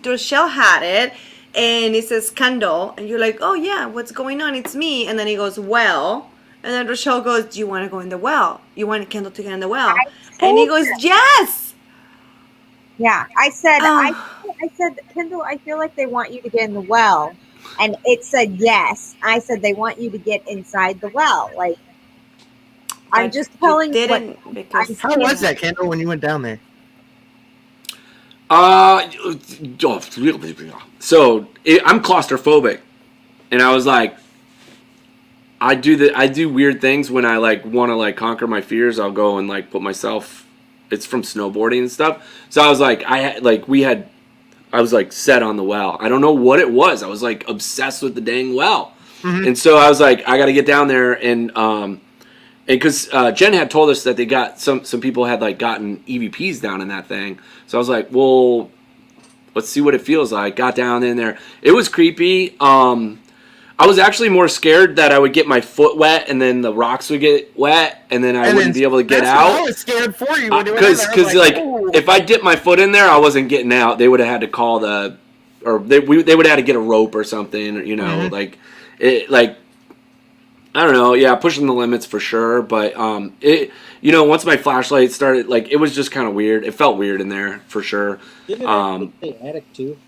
Richel had it, and it says Kendall, and you're like, oh yeah, what's going on? It's me, and then he goes, well, and then Richel goes, do you want to go in the well? You want Kendall to get in the well? And he goes, yes. Yeah, I said, Oh. I said, Kendall, I feel like they want you to get in the well, and it said yes. I said they want you to get inside the well. Like, I'm But just you telling you what. didn't because How was that, Kendall, when you went down there? So I'm claustrophobic, and I was like, I do weird things when I like want to like conquer my fears. I'll go and like put myself. It's from snowboarding and stuff. So I was like, I was like set on the well. I don't know what it was. I was like obsessed with the dang well, and so I was like, I got to get down there and because Jen had told us that they got some people had like gotten EVPs down in that thing. So I was like, well, let's see what it feels like. Got down in there. It was creepy. I was actually more scared that I would get my foot wet and then the rocks would get wet and then I wouldn't be able to get that's what I out. was scared for you when you went in there. I Because was like "Ooh." if I dipped my foot in there, I wasn't getting out. They would have had to call they would have had to get a rope or something. You know, like it like. I don't know, yeah, pushing the limits for sure, but once my flashlight started, like, it was just kind of weird. It felt weird in there for sure. Didn't it actually say attic too?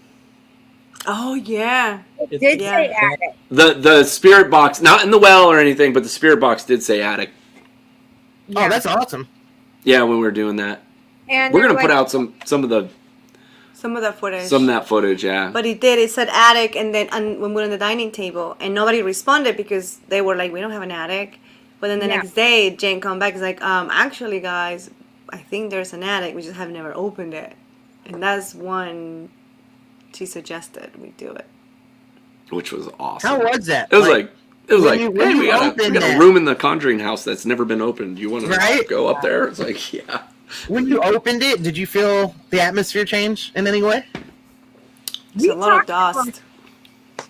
oh yeah, It did Yeah. say attic. The spirit box, not in the well or anything, but the spirit box did say attic. Oh, that's awesome. Yeah, when we were doing that, And we're they're gonna put like, out some of that footage. that footage. Yeah, But it did. It said attic, and then when we were on the dining table, and nobody responded because they were like, "We don't have an attic." But then the Yeah. next day, Jane come back is like, actually, guys, I think there's an attic. We just have never opened it." And that's one she suggested we do it. which was awesome. How was that? It was like when hey, you we got opened a that- room in the Conjuring house that's never been opened. You want to Right? go up there? It's like, yeah. when you opened it, did you feel the atmosphere change in any way? It's a lot of talked dust.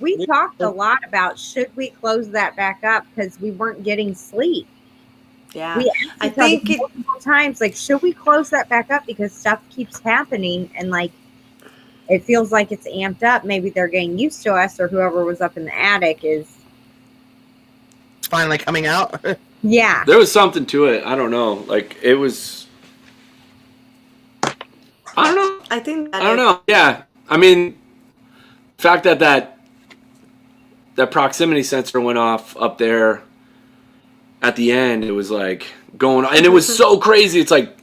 we talked a lot about should we close that back up because we weren't getting sleep. Yeah, We I asked each other think it. multiple times, like, should we close that back up because stuff keeps happening and like it feels like it's amped up. Maybe they're getting used to us, or whoever was up in the attic is. Finally coming out. Yeah, There was something to it. I don't know. Like it was. I don't know. I think. I don't know. Yeah, I mean, the fact that proximity sensor went off up there at the end, it was like going on, and it was so crazy. It's like,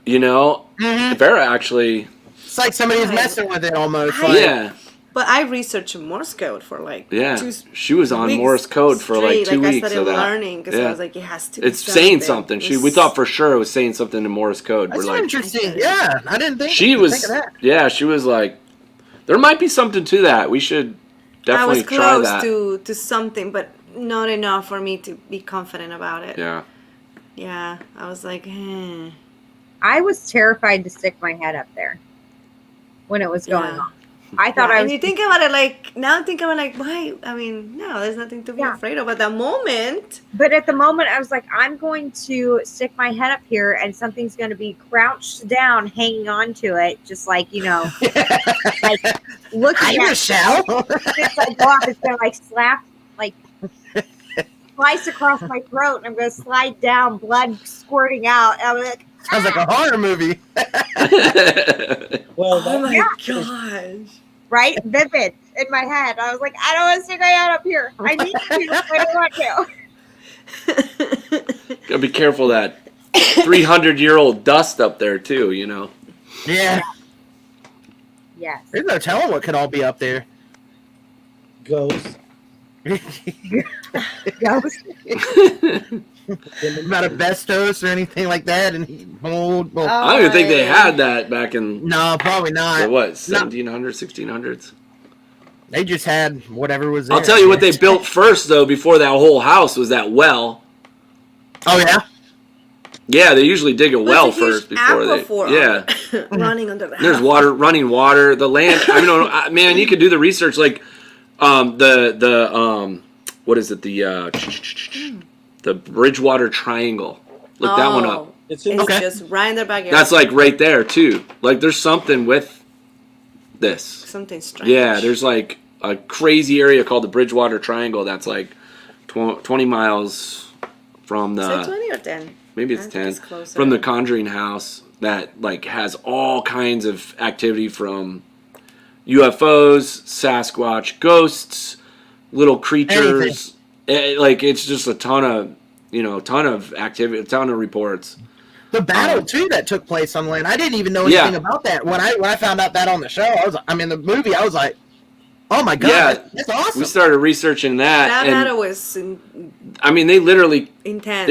Vera actually, It's like somebody was messing with it almost. I- Like, yeah, But I researched Morse code for like Yeah, 2 she was on weeks Morse code for like straight. 2 I weeks started of that. learning because I was like, it has to. It's be saying something. It We thought for sure it was saying something in Morse code. That's We're like, interesting. Yeah, I didn't think she think was. of that. Yeah, she was like, there might be something to that. We should definitely I was try close that. to something, but not enough for me to be confident about it. Yeah. Yeah, I was like, eh. I was terrified to stick my head up there when it was going Yeah. on. I thought I And was. you think about it like, now think about it like, why? I mean, no, there's nothing to be Yeah. afraid of at that moment. But at the moment, I was like, I'm going to stick my head up here, and something's going to be crouched down, hanging on to it, just like like looking Hi, at Richel. it's like go off. It's going to like slap, like slice across my throat, and I'm going to slide down, blood squirting out. And I'm like, Sounds like a horror movie. Well, Oh my Yeah. gosh. right, vivid in my head. I was like, I don't want to stick my head up here. I need to, but I don't want to. Gotta be careful of that 300-year-old dust up there too. Yeah. Yes. There's no telling what could all be up there. ghosts. Ghost. Not asbestos or anything like that, and mold. Well, I don't even think they had that back in no, probably not. what 1700s, 1600s. They just had whatever was there. I'll tell you what they built first though. Before that whole house was that well. Oh yeah. Yeah, they usually dig a well There's a huge first before they. aquifer Yeah. running under the There's house. water, running water. The land. I mean, man, you could do the research. Like, what is it? The Bridgewater Triangle. Look that one up. It's in It's Okay. just right in their backyard. That's like right there too. Like, there's something with this. something strange. Yeah, there's like a crazy area called the Bridgewater Triangle. That's like 20 miles from Is it the. 20 or 10? Maybe it's I think 10 it's closer. from the Conjuring house that like has all kinds of activity from UFOs, Sasquatch, ghosts, little creatures. Like, it's just a ton of activity, a ton of reports. The battle too that took place on land. I didn't even know anything about that. When I found out that on the show, the movie. I was like, oh my god, Yeah. that's awesome. We started researching that, That and battle was I mean, they literally intense.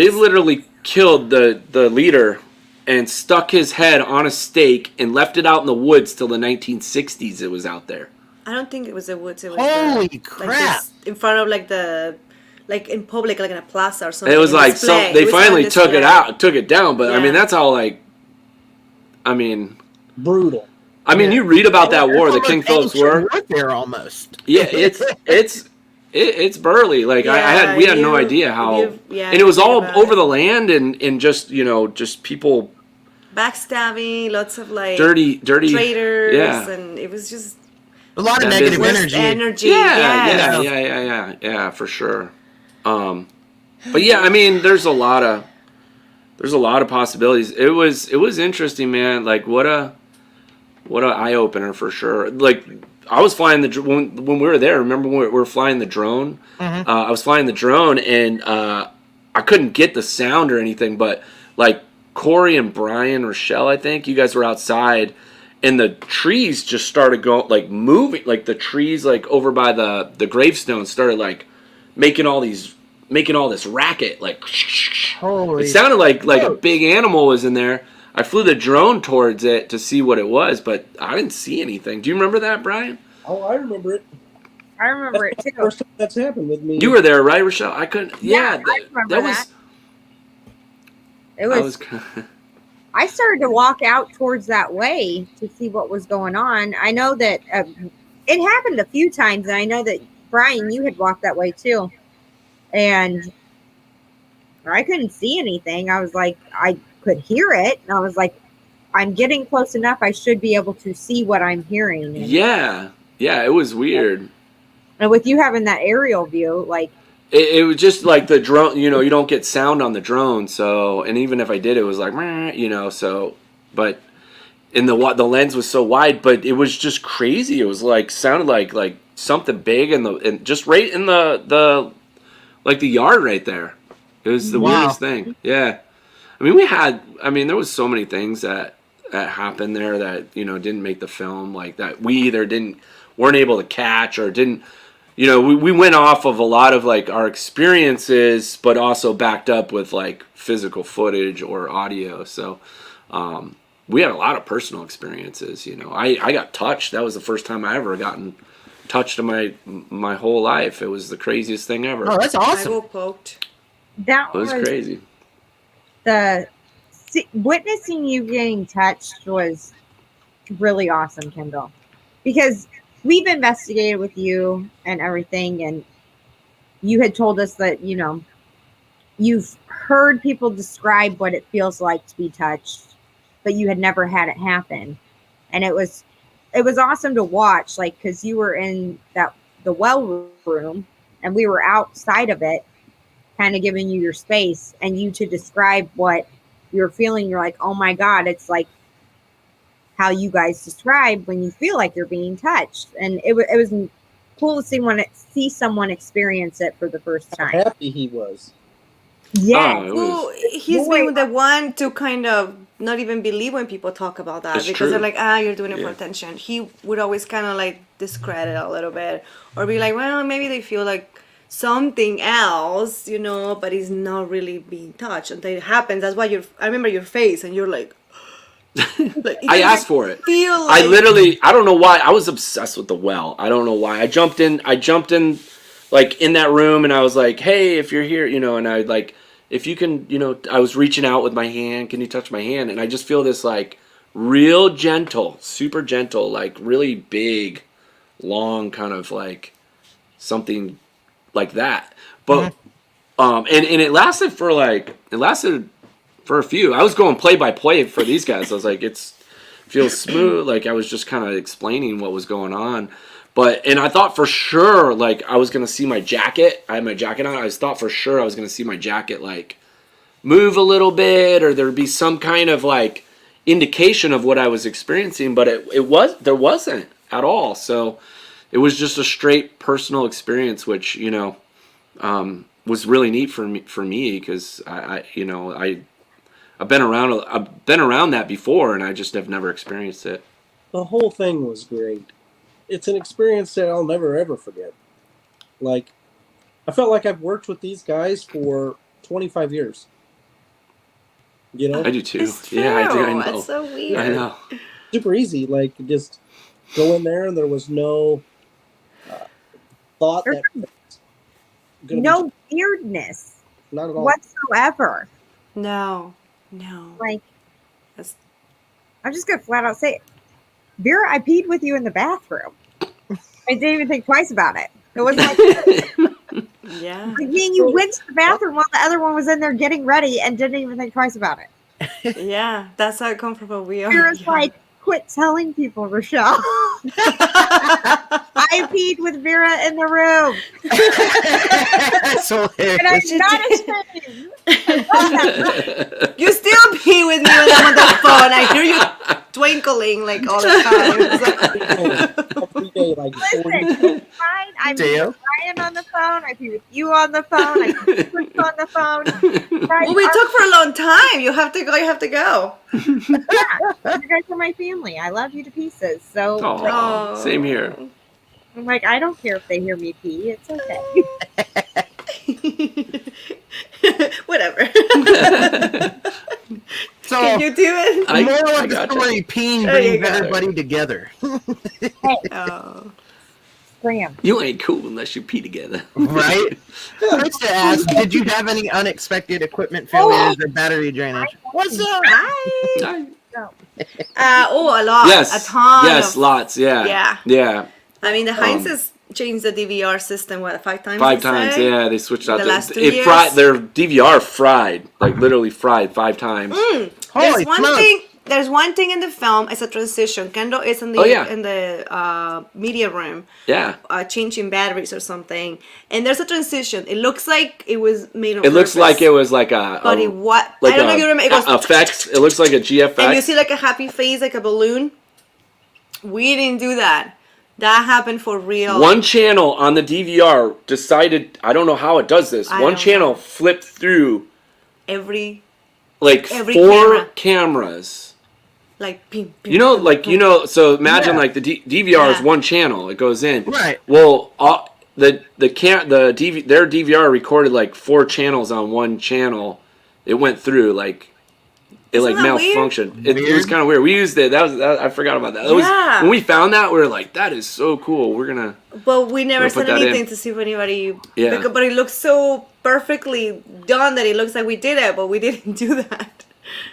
killed the leader and stuck his head on a stake and left it out in the woods till the 1960s. It was out there. I don't think it was the woods. It was Holy like crap! this, in front of like in public, like in a plaza or something. It was in like display. they It was finally on took display. took it down. But I Yeah. mean, that's how brutal. you read about that war, the Almost King Philip's ancient War. warfare almost. Yeah, it's burly. Like we had no idea how, and it was all over the land and just just people Backstabbing, lots of like dirty traitors, yeah. and it was just A lot of That negative business. energy. Yeah, for sure. But yeah, I mean, there's a lot of possibilities. It was interesting, man. Like what a eye opener for sure. Like I was flying when we were there. Remember when we were flying the drone? Mhm. I was flying the drone and I couldn't get the sound or anything. But like Corey and Brian, Richel, I think you guys were outside. And the trees just started going, like, moving. Like, the trees, like, over by the gravestone started, like, making all this racket. Like, Holy it sounded like a big animal was in there. I flew the drone towards it to see what it was, but I didn't see anything. Do you remember that, Brian? Oh, I remember it. I remember it That's the too. first time that's happened with me. You were there, right, Richel? I couldn't. Yeah, I remember that. It was. I started to walk out towards that way to see what was going on. I know that it happened a few times, and I know that Brian, you had walked that way too, and I couldn't see anything. I was like, I could hear it, and I was like, I'm getting close enough. I should be able to see what I'm hearing. And, Yeah, it was weird. and with you having that aerial view, like. It was just like the drone, you don't get sound on the drone, so, and even if I did, it was like, so, but, and the lens was so wide, but it was just crazy. It was like, sounded like something big and just right in the yard right there. It was the weirdest thing. Yeah. I mean, there was so many things that happened there that, didn't make the film, like that we weren't able to catch or didn't. You know, we went off of a lot of like our experiences, but also backed up with like physical footage or audio. So we had a lot of personal experiences. You know, I got touched. That was the first time I ever gotten touched in my whole life. It was the craziest thing ever. Oh, that's I awesome. got poked. That It was crazy. Witnessing you getting touched was really awesome, Kendall, because we've investigated with you and everything, and you had told us that, you know, you've heard people describe what it feels like to be touched, but you had never had it happen. And it was awesome to watch, like, because you were in the well room and we were outside of it, kind of giving you your space, and you to describe what you're feeling. You're like, oh my God, it's like how you guys describe when you feel like you're being touched. And it was cool to see someone experience it for the first How time. happy he was. Yeah. Oh, it Well, was, he's been the one to kind of not even believe when people talk about that, It's because they're true. like, you're doing it for Yeah. attention. He would always kind of like discredit a little bit or be like, well, maybe they feel like something else, you know, but it's not really being touched until it happens. That's why I remember your face and you're like, like I asked for it. feel like, I don't know why. I was obsessed with the well. I don't know why. I jumped in like in that room and I was like, hey, if you're here, you know, and I like, if you can, you know, I was reaching out with my hand. Can you touch my hand? And I just feel this like real gentle, super gentle, like really big, long kind of like something like that. But, and it lasted for a few. I was going play by play for these guys. I was like, feels smooth. Like I was just kind of explaining what was going on. And I thought for sure, like I was going to see my jacket. I had my jacket on. I thought for sure I was going to see my jacket like move a little bit, or there'd be some kind of like indication of what I was experiencing, but there wasn't at all. So it was just a straight personal experience, which, you know, was really neat for me because I've been around that before, and I just have never experienced it. The whole thing was great. It's an experience that I'll never ever forget. Like, I felt like I've worked with these guys for 25 years. You know, I do too. it's true. Yeah, I do. I know. It's so weird. I know. super easy. Like, just go in there, and there was no thought that gonna No weirdness be, not at all. whatsoever. No. Like, That's- I'm just gonna flat out say it. Vera, I peed with you in the bathroom. I didn't even think twice about it. It wasn't like, Yeah. like you went to the bathroom while the other one was in there getting ready and didn't even think twice about it. Yeah. That's how comfortable we are. Vera's Yeah. like, quit telling people, Richel. I peed with Vera in the room. That's hilarious. And I'm not ashamed. I love that. You still pee with me when I'm on the phone. I hear you twinkling like all the time. Every day, like 40 Listen, it's fine. I pee Dale? with Ryan on the phone. I pee with you on the phone. I pee with Chris on the phone. Right, Well, we talked for a long time. You have to go. You have to go. yeah, you guys are my family. I love you to pieces. So like, Aw, same here. I'm like, I don't care if they hear me pee. It's okay. Whatever. So, Can you do it? the moral I of the gotcha. story, peeing There you brings go. everybody together. Oh. Scram. You ain't cool unless you pee together. Right? I used to ask, did you have any unexpected equipment failures or battery drainage? What's up? Hi. No. A lot. Yes. A ton. Yes, of- lots. Yeah. Yeah. Yeah. I mean, the Heinz has changed the DVR system, 5 times? 5 you times. say? Yeah, they switched out The last 2 it years? fried their DVR fried, like literally fried 5 times. Holy There's one smokes. thing. There's one thing in the film. It's a transition. Kendall is in the in the media room, Yeah. changing batteries or something, and there's a transition. It looks like it was made on It looks purpose. like it was like a But it what? like I don't know if you remember. It goes effects. It looks like a GFX. and you see like a happy face, like a balloon. We didn't do that. That happened for real. One channel on the DVR decided, I don't know how it does this. I One don't channel know. flipped through every like Every 4 cameras. like ping, ping, You know, ping, like, ping. you know, so imagine Yeah. like the DVR is Yeah. one channel. It goes in. Right. Well, their DVR recorded like 4 channels on one channel. It went through like it Isn't like that weird? malfunctioned. It was Weird. kind of weird. We used it. I forgot about that. Yeah. When we found that, we were like, that is so cool. We're gonna. But we never We'll put said that anything in. to see if anybody. Yeah. But it looks so perfectly done that it looks like we did it, but we didn't do that.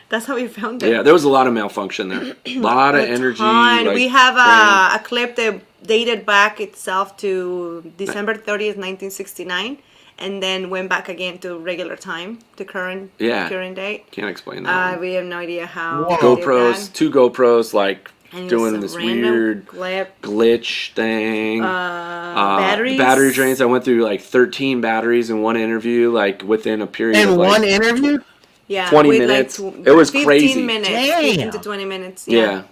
That's how we found it. Yeah, there was a lot of malfunction there. A lot of A energy. ton. Like, We have drained. a clip that dated back itself to December 30th, 1969, and then went back again to regular time, to current date. Can't explain that. We have no idea how. Whoa. we did GoPros, that. 2 GoPros, like And it doing was this a random weird clip. glitch thing. Batteries. Battery drains. I went through like 13 batteries in one interview, like within a period In of like, one interview? Yeah, 20 with minutes. Like It was 15 crazy. minutes, Damn. 15 to 20 minutes. Yeah.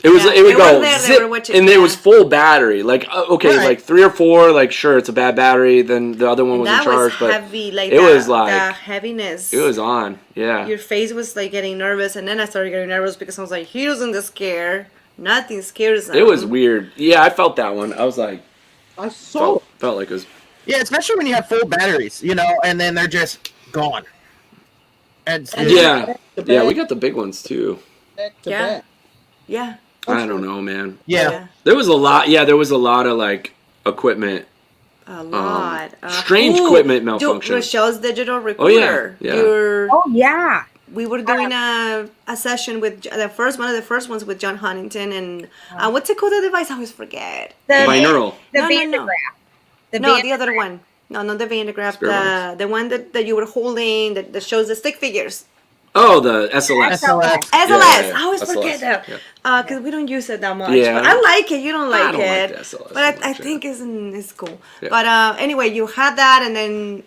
It was. Yeah, It would they go were there, they zip, were watching, and it yeah. was full battery. Like okay, Right. like 3 or 4. Like sure, it's a bad battery. Then the other one was in That charge, was but heavy, like it the, was like the heaviness. it was on. Yeah. Your face was like getting nervous, and then I started getting nervous because I was like, he doesn't scare. Nothing scares him. It was weird. Yeah, I felt that one. I was like, I saw felt like it was. Yeah, especially when you have full batteries, you know, and then they're just gone. And Yeah, to yeah, back, we got the big ones too. back to Yeah. back. Yeah. I don't know, man. yeah. There was a lot. Yeah, there was a lot of like equipment. A lot. strange equipment malfunction. Richel's digital recorder. yeah. Oh yeah. We were doing a session with one of the first ones with John Huntington, and what's it called, the device? I always forget. The Binaural. The No, no, Van de no. Graaff. The No, Van the other one. No, not the Van de Graaff. Spirit The one that you were holding that shows the stick figures. Oh, the SLS. SLS. SLS. yeah, I always SLS, forget that. yeah. Because we don't use it that much. Yeah. But I like it. You don't like I don't it. like the SLS but so I much, think it's cool. Yeah. But anyway, you had that, and then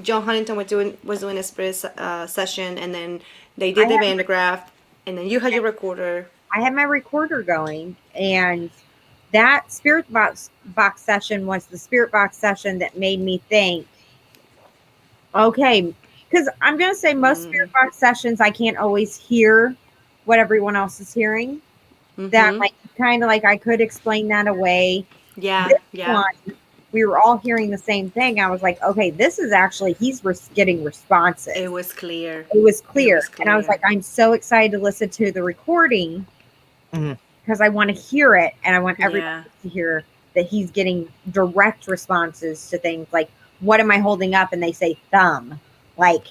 John Huntington was doing a spirit session, and then they did the Van de Graaff, and then you had your recorder. I had my recorder going, and that spirit box session was the spirit box session that made me think, okay, because I'm going to say most spirit box sessions, I can't always hear what everyone else is hearing. That Mhm. like kind of like I could explain that away. Yeah, This yeah. one, we were all hearing the same thing. I was like, okay, this is actually, he's getting responses. It was clear. It was clear. It was And I was clear. like, I'm so excited to listen to the recording Mhm. because I want to hear it, and I want everyone Yeah. to hear that he's getting direct responses to things like, what am I holding up? And they say thumb. Like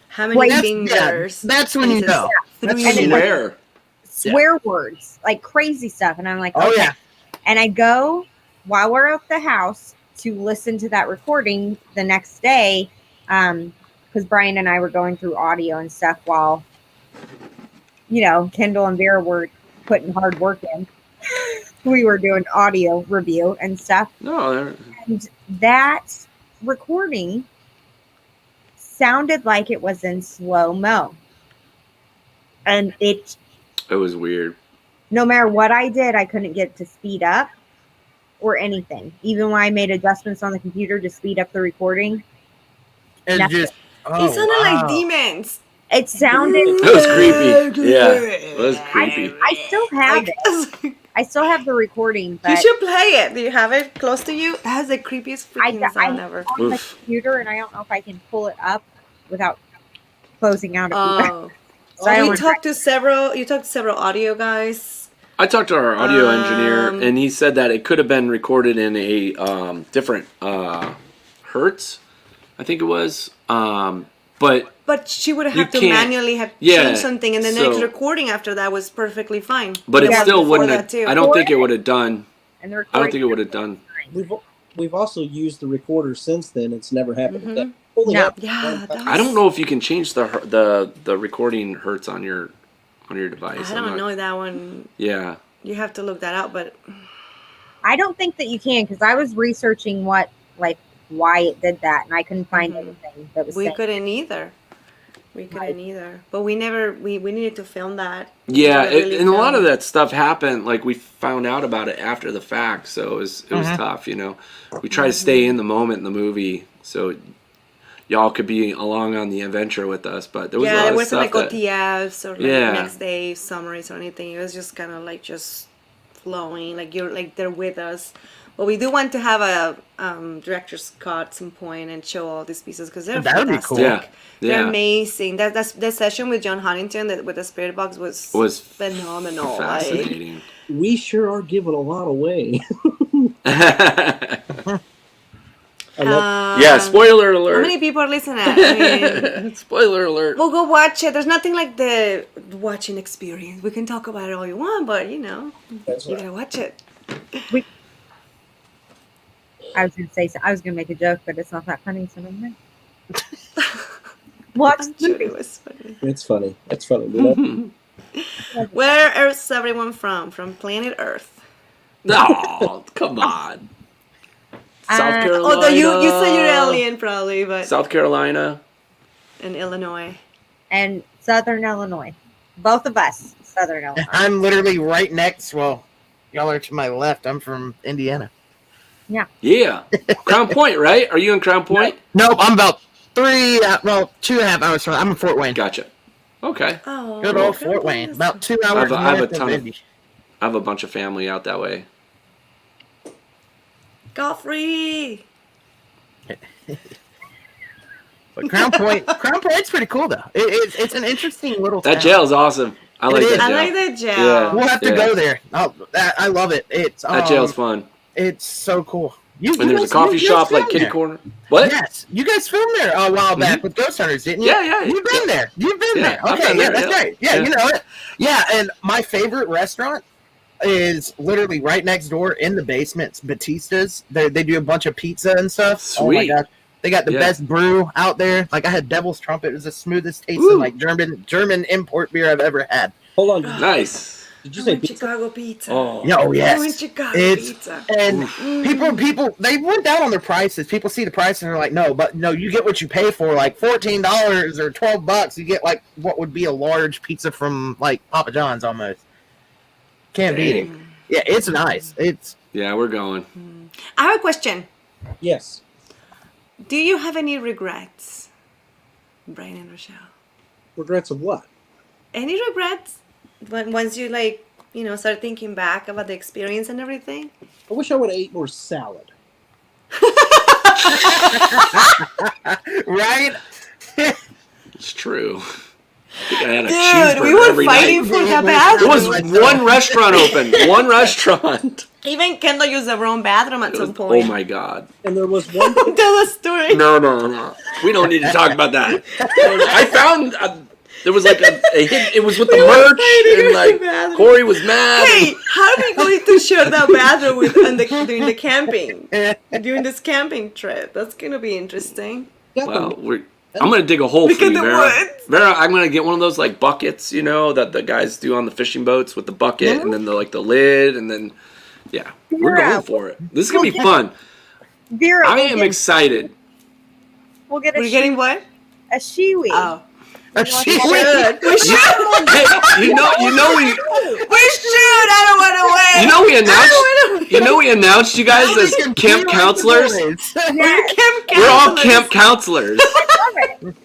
How many Wait, fingers? that's when And you it says know. That's three. when you know. Swear. swear words, like crazy stuff. And I'm like, Oh, okay. yeah. And I go while we're at the house to listen to that recording the next day, because Brian and I were going through audio and stuff while, Kendall and Vera were putting hard work in. We were doing audio review and stuff. No, And that recording sounded like it was in slow-mo. And it, it was weird. no matter what I did, I couldn't get it to speed up or anything. Even when I made adjustments on the computer to speed up the recording, It's Nothing. just. Oh, It sounded like wow. demons. it sounded. It was creepy. Yeah, it was creepy. I still have it. I still have the recording, You but should play it. Do you have it close to you? That has the creepiest I freaking sound ever. on the Oof. computer, and I don't know if I can pull it up without closing out. Oh, So I you would- talked to several audio guys. I talked to our audio engineer, Um, and he said that it could have been recorded in a different hertz, I think it was. But she would have You had to can't- manually have yeah, changed something, and the next so- recording after that was perfectly fine. but it Yeah, still before wouldn't that have. too. I don't think it would have done. and the I recording. don't think it would have done. We've also used the recorder since then. It's never happened. Mhm. That only No. happened Yeah, one that time. I don't know if you can change the recording hertz on your device. I I'm don't not- know that one. Yeah. You have to look that up, but I don't think that you can, because I was researching why it did that, and I couldn't find Mhm. anything that was we saying. couldn't either. We couldn't either. But we needed to film that. Yeah, We really and a lot of filmed. that stuff happened. Like we found out about it after the fact, so it was Mhm. tough. We try to stay in the moment in the movie, so y'all could be along on the adventure with us. But there was a lot there of wasn't stuff like that, OTFs or like Yeah. next day summaries or anything. It was just kind of like just flowing, like you're like they're with us. But we do want to have a director's cut at some point and show all these pieces because they're That would be fantastic. cool. Yeah. They're Yeah. amazing. That's the session with John Huntington with the spirit box was phenomenal. Like, fascinating. We sure are giving a lot away. I love Yeah, spoiler how alert. many people are listening? I mean, Spoiler alert. well, go watch it. There's nothing like the watching experience. We can talk about it all you want, but you know, That's you right. gotta watch it. I was gonna make a joke, but it's not that funny, so never mind. Watch I'm the sure movie. it was funny. It's funny. It's funny. We love Where is everyone from? From planet Earth. No, come on. South Carolina. Although you said you're alien probably, but South Carolina. in Illinois. And Southern Illinois. Both of us, Southern Illinois. I'm literally right next. Well, y'all are to my left. I'm from Indiana. Yeah. Crown Point, right? Are you in Crown Point? Nope, I'm about 2.5 hours from. I'm in Fort Wayne. Gotcha. Okay. Oh, Good old okay. Fort Wayne. About 2 hours I have a north ton of of- Indy. I have a bunch of family out that way. Godfrey. But Crown Point's pretty cool though. It's an interesting little town. That jail's awesome. I like It is. that I jail. like that jail. Yeah. We'll have to go there. I love it. That jail's fun. It's so cool. And there's a coffee shop like Kitty Corner. What? Yes, you guys filmed there a while back with Ghost Hunters, didn't you? Yeah. You've been there. You've been Yeah, there. I've Okay, been yeah, there, that's yeah. right. Yeah, Yeah. you know it. Yeah, and my favorite restaurant is literally right next door in the basement. It's Batista's. They do a bunch of pizza and stuff. Oh my Sweet. god. They got the Yeah. best brew out there. Like I had Devil's Trumpet. It was the smoothest tasting Ooh. like German import beer I've ever had. Hold on. Nice. Did you I say want pizza? Chicago pizza. Oh. Yeah, oh I want yes. Chicago It's pizza. and Mm. people they went down on their prices. People see the price and they're like, no, but no, you get what you pay for. Like $14 or $12, you get like what would be a large pizza from like Papa John's almost. Can't beat it. Yeah, it's nice. It's Yeah, we're going. I have a question. Yes. Do you have any regrets, Brian and Richel? Regrets of what? Any regrets once you start thinking back about the experience and everything? I wish I would have ate more salad. right. It's true. I think I had a Dude, cheeseburger we were every fighting night. for that There bathroom. was one restaurant open. One restaurant. Even Kendall used the wrong bathroom at some point. Oh my god. And there was one. Tell the story. No. We don't need to talk about that. I found there was like a hit. It was with the We were merch fighting and in like the bathroom. Corey was mad. Hey, how are we going to share that bathroom during the camping? During this camping trip? That's gonna be interesting. Well, I'm gonna dig a hole Look for at you, the Vera. woods. Vera, I'm gonna get one of those like buckets, you know, that the guys do on the fishing boats with the bucket and then the lid and then yeah, we're Vera, going for it. This is gonna be fun. Vera, I am excited. We'll get a We're getting what? a shiwi. Oh, A we shiwi. should. We should. Hey, you know we We should. I don't want to wait. you know we announced I don't want to wait. we announced you guys as camp counselors. We're camp We're all counselors. camp counselors. I love it.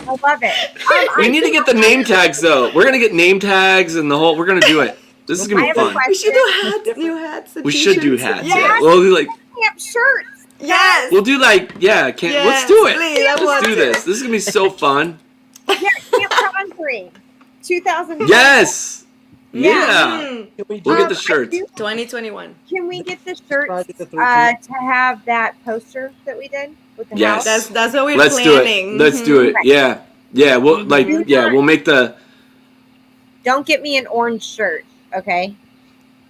I love it. We need to get the name tags though. We're gonna get name tags and the whole. We're gonna do it. This is gonna I be have a fun. question. We should do hats. New hats. and We should do t-shirts. hats. Yes. Yeah. We'll do like Camp shirts. Yes. we'll do like yeah. Let's Yes, do it. please, I want Let's do to. this. This is gonna be so fun. Yeah, Camp Country. 2000. Yes. Yeah. Yeah. Mm, Can we We'll do get the shirts. 2021. Can we get the shirts Friday the 13th? to have that poster that we did with the Yes. house? That's what we're Let's planning. do it. Let's do it. Yeah. Yeah. We'll like Mhm. yeah. We'll make the. Don't get me an orange shirt, okay?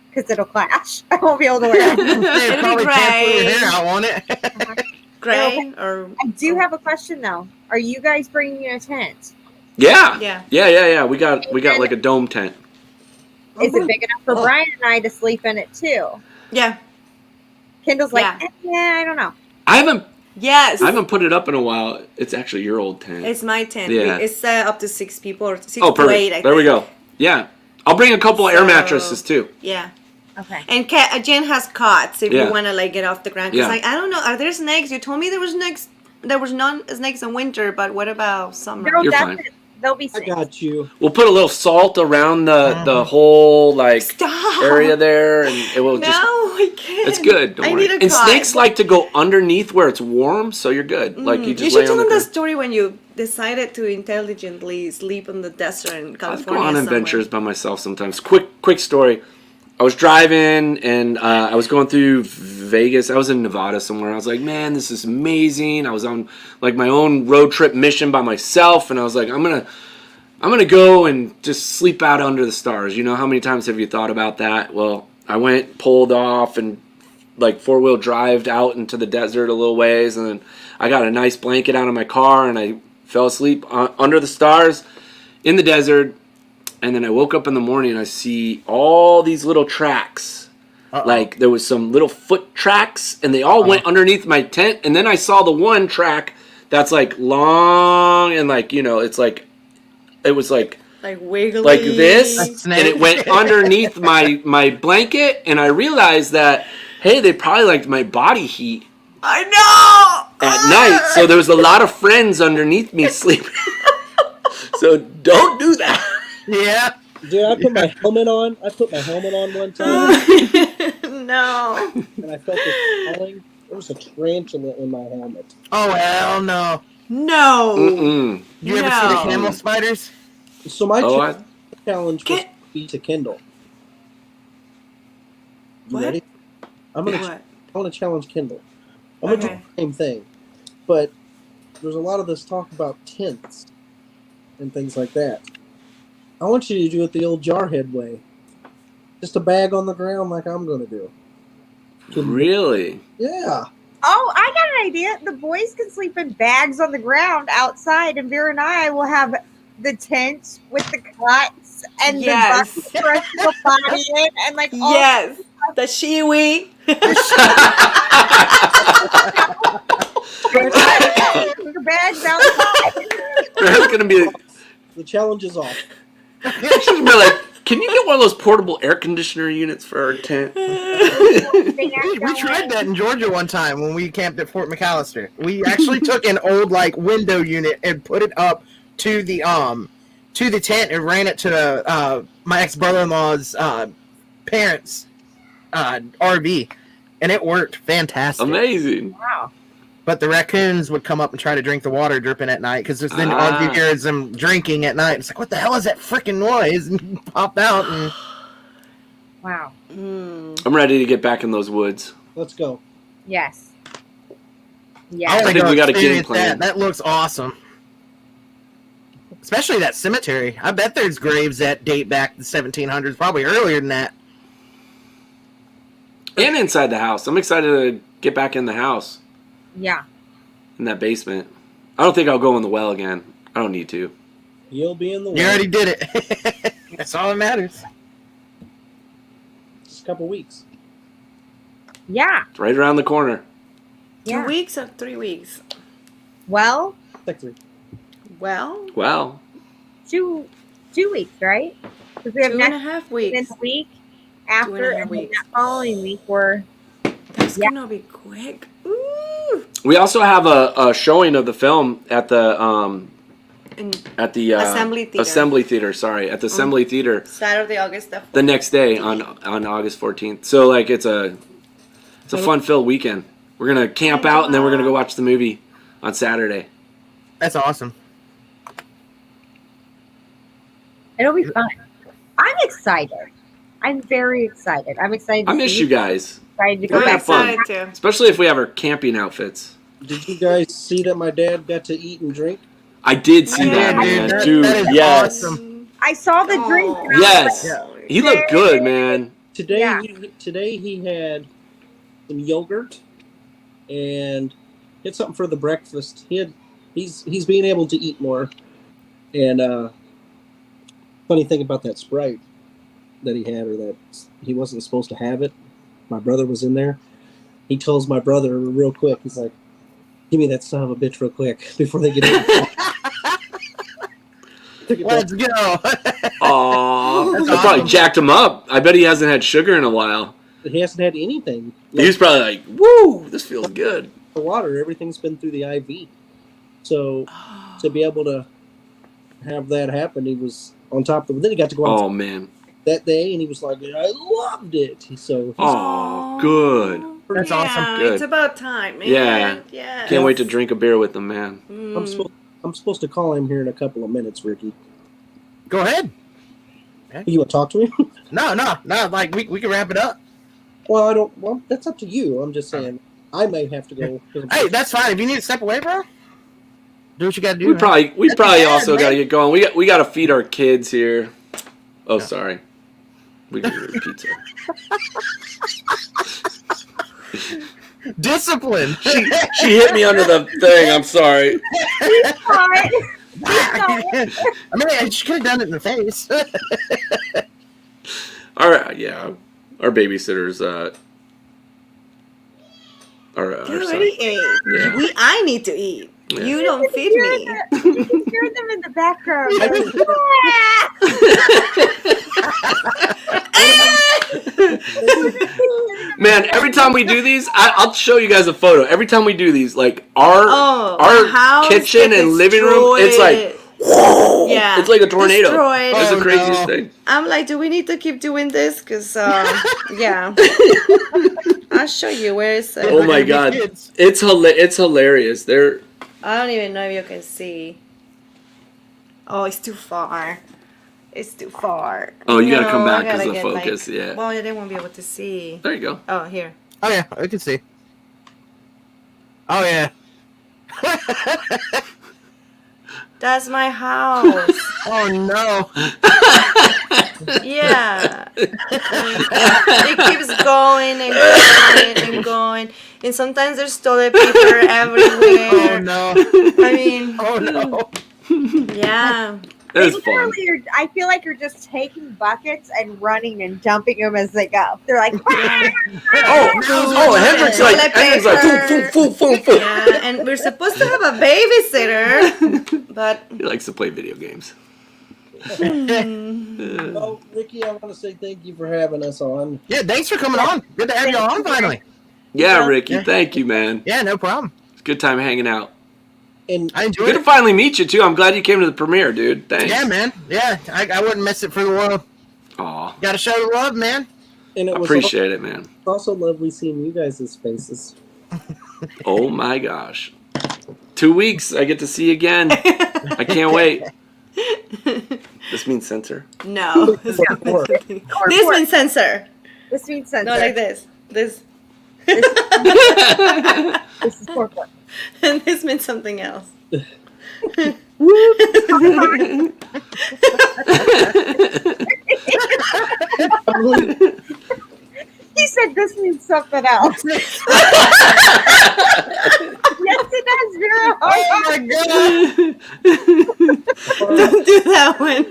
Because it'll clash. I won't be able to wear it. They It'll probably be can't put your great. hair out on it. Gray or I do have a question though. Are you guys bringing a tent? Yeah. yeah. Yeah. We got like a dome tent. Is it big enough for Brian and I to sleep in it too? Yeah. Kendall's like, Yeah. yeah, I don't know. I Yes. haven't put it up in a while. It's actually your old tent. It's my tent. Yeah. It's up to 6 people or 6 Oh, to 8. perfect. There we go. Yeah. I'll bring a couple of air So- mattresses too. Yeah. Okay. And Jen has cots if Yeah. you want to like get off the ground. Because Yeah. like I don't know, are there snakes? You told me there were snakes there was none snakes in winter, but what about summer? There'll You're fine. There'll be I snakes. got you. We'll put a little salt around the whole Stop. area there, and it will No, just. I can't. It's good. Don't I worry. need a And cot. snakes like to go underneath where it's warm, so you're good. Like you You just should lay tell on them the the ground. story when you decided to intelligently sleep in the desert in I California. go on somewhere. adventures by myself sometimes. Quick story. I was driving and I was going through Vegas. I was in Nevada somewhere. I was like, man, this is amazing. I was on like my own road trip mission by myself, and I was like, I'm gonna go and just sleep out under the stars. You know, how many times have you thought about that? Well, I went, pulled off, and like 4-wheel drived out into the desert a little ways, and then I got a nice blanket out of my car, and I fell asleep under the stars in the desert. And then I woke up in the morning and I see all these little tracks. Uh-oh. Like there was some little foot tracks, and they all went underneath my tent. And then I saw the one track that's like long and like, you know, it's like, it was like wiggly, like this, Snake. and it went underneath my blanket. And I realized that, hey, they probably liked my body heat I know. at night. So there was a lot of friends underneath me sleeping. So don't do that. Yeah. Dude, I put my helmet on. I put my helmet on one time, No. and I felt this crawling. There was a tarantula in my helmet. Oh hell no. No. Mm-mm. You ever see the No. camel spiders? So my Oh, challenge was Get- to be to Kendall. You What? ready? I'm gonna. What? I want to challenge Kendall. I'm gonna Okay. do the same thing, but there's a lot of this talk about tents and things like that. I want you to do it the old Jarhead way. Just a bag on the ground like I'm gonna do. Really? Yeah. Oh, I got an idea. The boys can sleep in bags on the ground outside, and Vera and I will have the tent with the cots and Yes. the bucket for us to go potty in, and like all Yes. The shiwi. your bags outside. That's gonna be. The challenge is off. She's gonna be like, can you get one of those portable air conditioner units for our tent? We tried that in Georgia one time when we camped at Fort McAllister. We actually took an old like window unit and put it up to the tent and ran it to my ex brother-in-law's parents' RV, and it worked fantastic. Amazing. Wow. But the raccoons would come up and try to drink the water dripping at night because then all you hear is them drinking at night. It's like, what the hell is that freaking noise? And pop out and Wow. I'm ready to get back in those woods. Let's go. Yes. I Yeah. want to think go we got a game experience plan. that. That looks awesome. Especially that cemetery. I bet there's graves that date back to the 1700s, probably earlier than that. And inside the house. I'm excited to get back in the house, Yeah. in that basement. I don't think I'll go in the well again. I don't need to. You'll be in the You way. already did it. That's all that matters. Just a couple weeks. Yeah. It's right around the corner. 2 Yeah. weeks or 3 weeks? Well, Like 3. Well, Wow. 2 weeks, right? Because we have 2.5 next weeks. this week after, 2.5 and then weeks. that following week we're That's Yeah. gonna be quick. Ooh. We also have a showing of the film at the And Assembly Theater. Assembly Theater. Sorry, at the Assembly Theater Saturday, August the next day on August 14th. So like it's a fun-filled weekend. We're gonna camp out and then we're gonna go watch the movie on Saturday. That's awesome. it'll be fun. I'm excited. I'm very excited. I'm excited. I miss you guys, Excited to We're go gonna back. have fun. Excited too. especially if we have our camping outfits. Did you guys see that my dad got to eat and drink? I did see that, Yeah, man. dude, Dude, that is yes. awesome. I saw the drink. and I was Yes. like, He looked good, man. Today, Yeah. today he had some yogurt and he had something for the breakfast. He's being able to eat more. And funny thing about that Sprite that he had, or that he wasn't supposed to have it. My brother was in there. He tells my brother real quick. He's like, "Give me that son of a bitch real quick before they get in." Took it Let's back. go. Aw, That's I probably awesome. jacked him up. I bet he hasn't had sugar in a while. He hasn't had anything. He was probably like, "Woo, this feels good." the water. Everything's been through the IV. So to be able to have that happen, he was on top of it. Then he got to go Oh on man. that day, and he was like, I loved it. So he's Oh, good. That's yeah, awesome. Good. It's about time, man. Yeah. Yes. Can't wait to drink a beer with them, man. I'm supposed to call him here in a couple of minutes, Ricky. Go ahead. You want to talk to him? No. Like we can wrap it up. Well, I don't. Well, that's up to you. I'm just saying. I may have to go. Hey, that's fine. If you need to step away, bro, do what you got to do. We man. probably Yeah, also man. got to get going. We got to feed our kids here. Oh, sorry. We can eat pizza. Discipline. She hit me under the thing. I'm sorry. I mean, she could have done it in the face. All right, yeah. Our babysitters our You son. already ate. Yeah. I need to eat. Yeah. You don't feed me. You can hear them in the background. Man, every time we do these, I'll show you guys a photo. Every time we do these, like the our house kitchen gets and living room, it's like whoa, Yeah, it's like a tornado. destroyed. That's Oh, the craziest no. thing. I'm like, do we need to keep doing this? Because, yeah. I'll show you. Where is it? Oh my god, it's hilarious. They're I don't even know if you can see. Oh, it's too far. It's too far. Oh, you gotta come No, I back 'cause gotta of get, focus, yeah. Well, they won't be able to see. there you go. Oh, here. Oh yeah, I can see. Oh yeah. That's my house. Oh no. Yeah. It keeps going and going and going. And sometimes there's toilet paper everywhere. Oh no. I mean, Oh no. yeah. It was fun. Literally, I feel like you're just taking buckets and running and dumping them as they go. They're like, Oh, Hendrix like boom, boom. Yeah, and we're supposed to have a babysitter, but He likes to play video games. Well, Ricky, I want to say thank you for having us on. Yeah, thanks for coming on. Good to have you on finally. Yeah, Ricky, Yeah. thank you, man. Yeah, no problem. It's a good time hanging out. And I enjoyed Good to it. finally meet you too. I'm glad you came to the premiere, dude. Thanks. Yeah, man. Yeah, I wouldn't miss it for the world. Aw, Got to show the love, man. and it I was appreciate it, man. also lovely seeing you guys' faces. Oh my gosh. 2 weeks, I get to see you again. I can't wait. This means censor. no. This means censor. this means censor. No, like this. This. This is corporate. And this means something else. He said this means something else. Yes, it does, Vera. Oh my god. Don't do that one.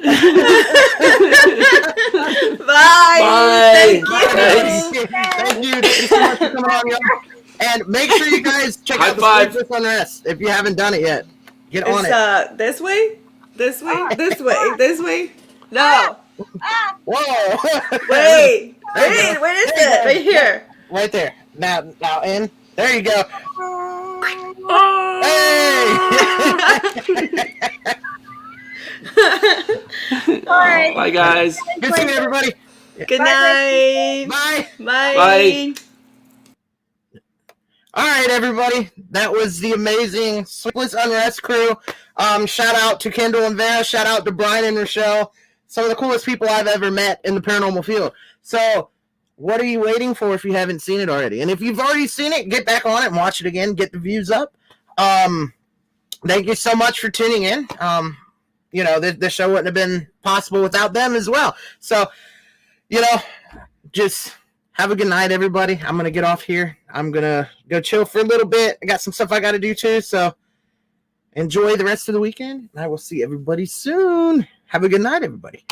Bye. Bye. Thank you. Thank you. Thank you so much for coming on, y'all. And make sure you guys check High out the five. Sleepless Unrest if you haven't done it yet. Get on It's it. this way, this way, this way, this way. No. Whoa. Wait. There you Wait. go. Where is There you it? go. Right here. Right there. Now in. There you go. Hey. All right. Bye, guys. Good seeing you, everybody. Good night. Bye. Bye. Bye. All right, everybody. That was the amazing Sleepless Unrest crew. Shout out to Kendall and Vera. Shout out to Brian and Richel. Some of the coolest people I've ever met in the paranormal field. So, what are you waiting for if you haven't seen it already? And if you've already seen it, get back on it and watch it again. Get the views up. Thank you so much for tuning in. The show wouldn't have been possible without them as well. So, just have a good night, everybody. I'm going to get off here. I'm going to go chill for a little bit. I got some stuff I got to do too. So enjoy the rest of the weekend. I will see everybody soon. Have a good night, everybody.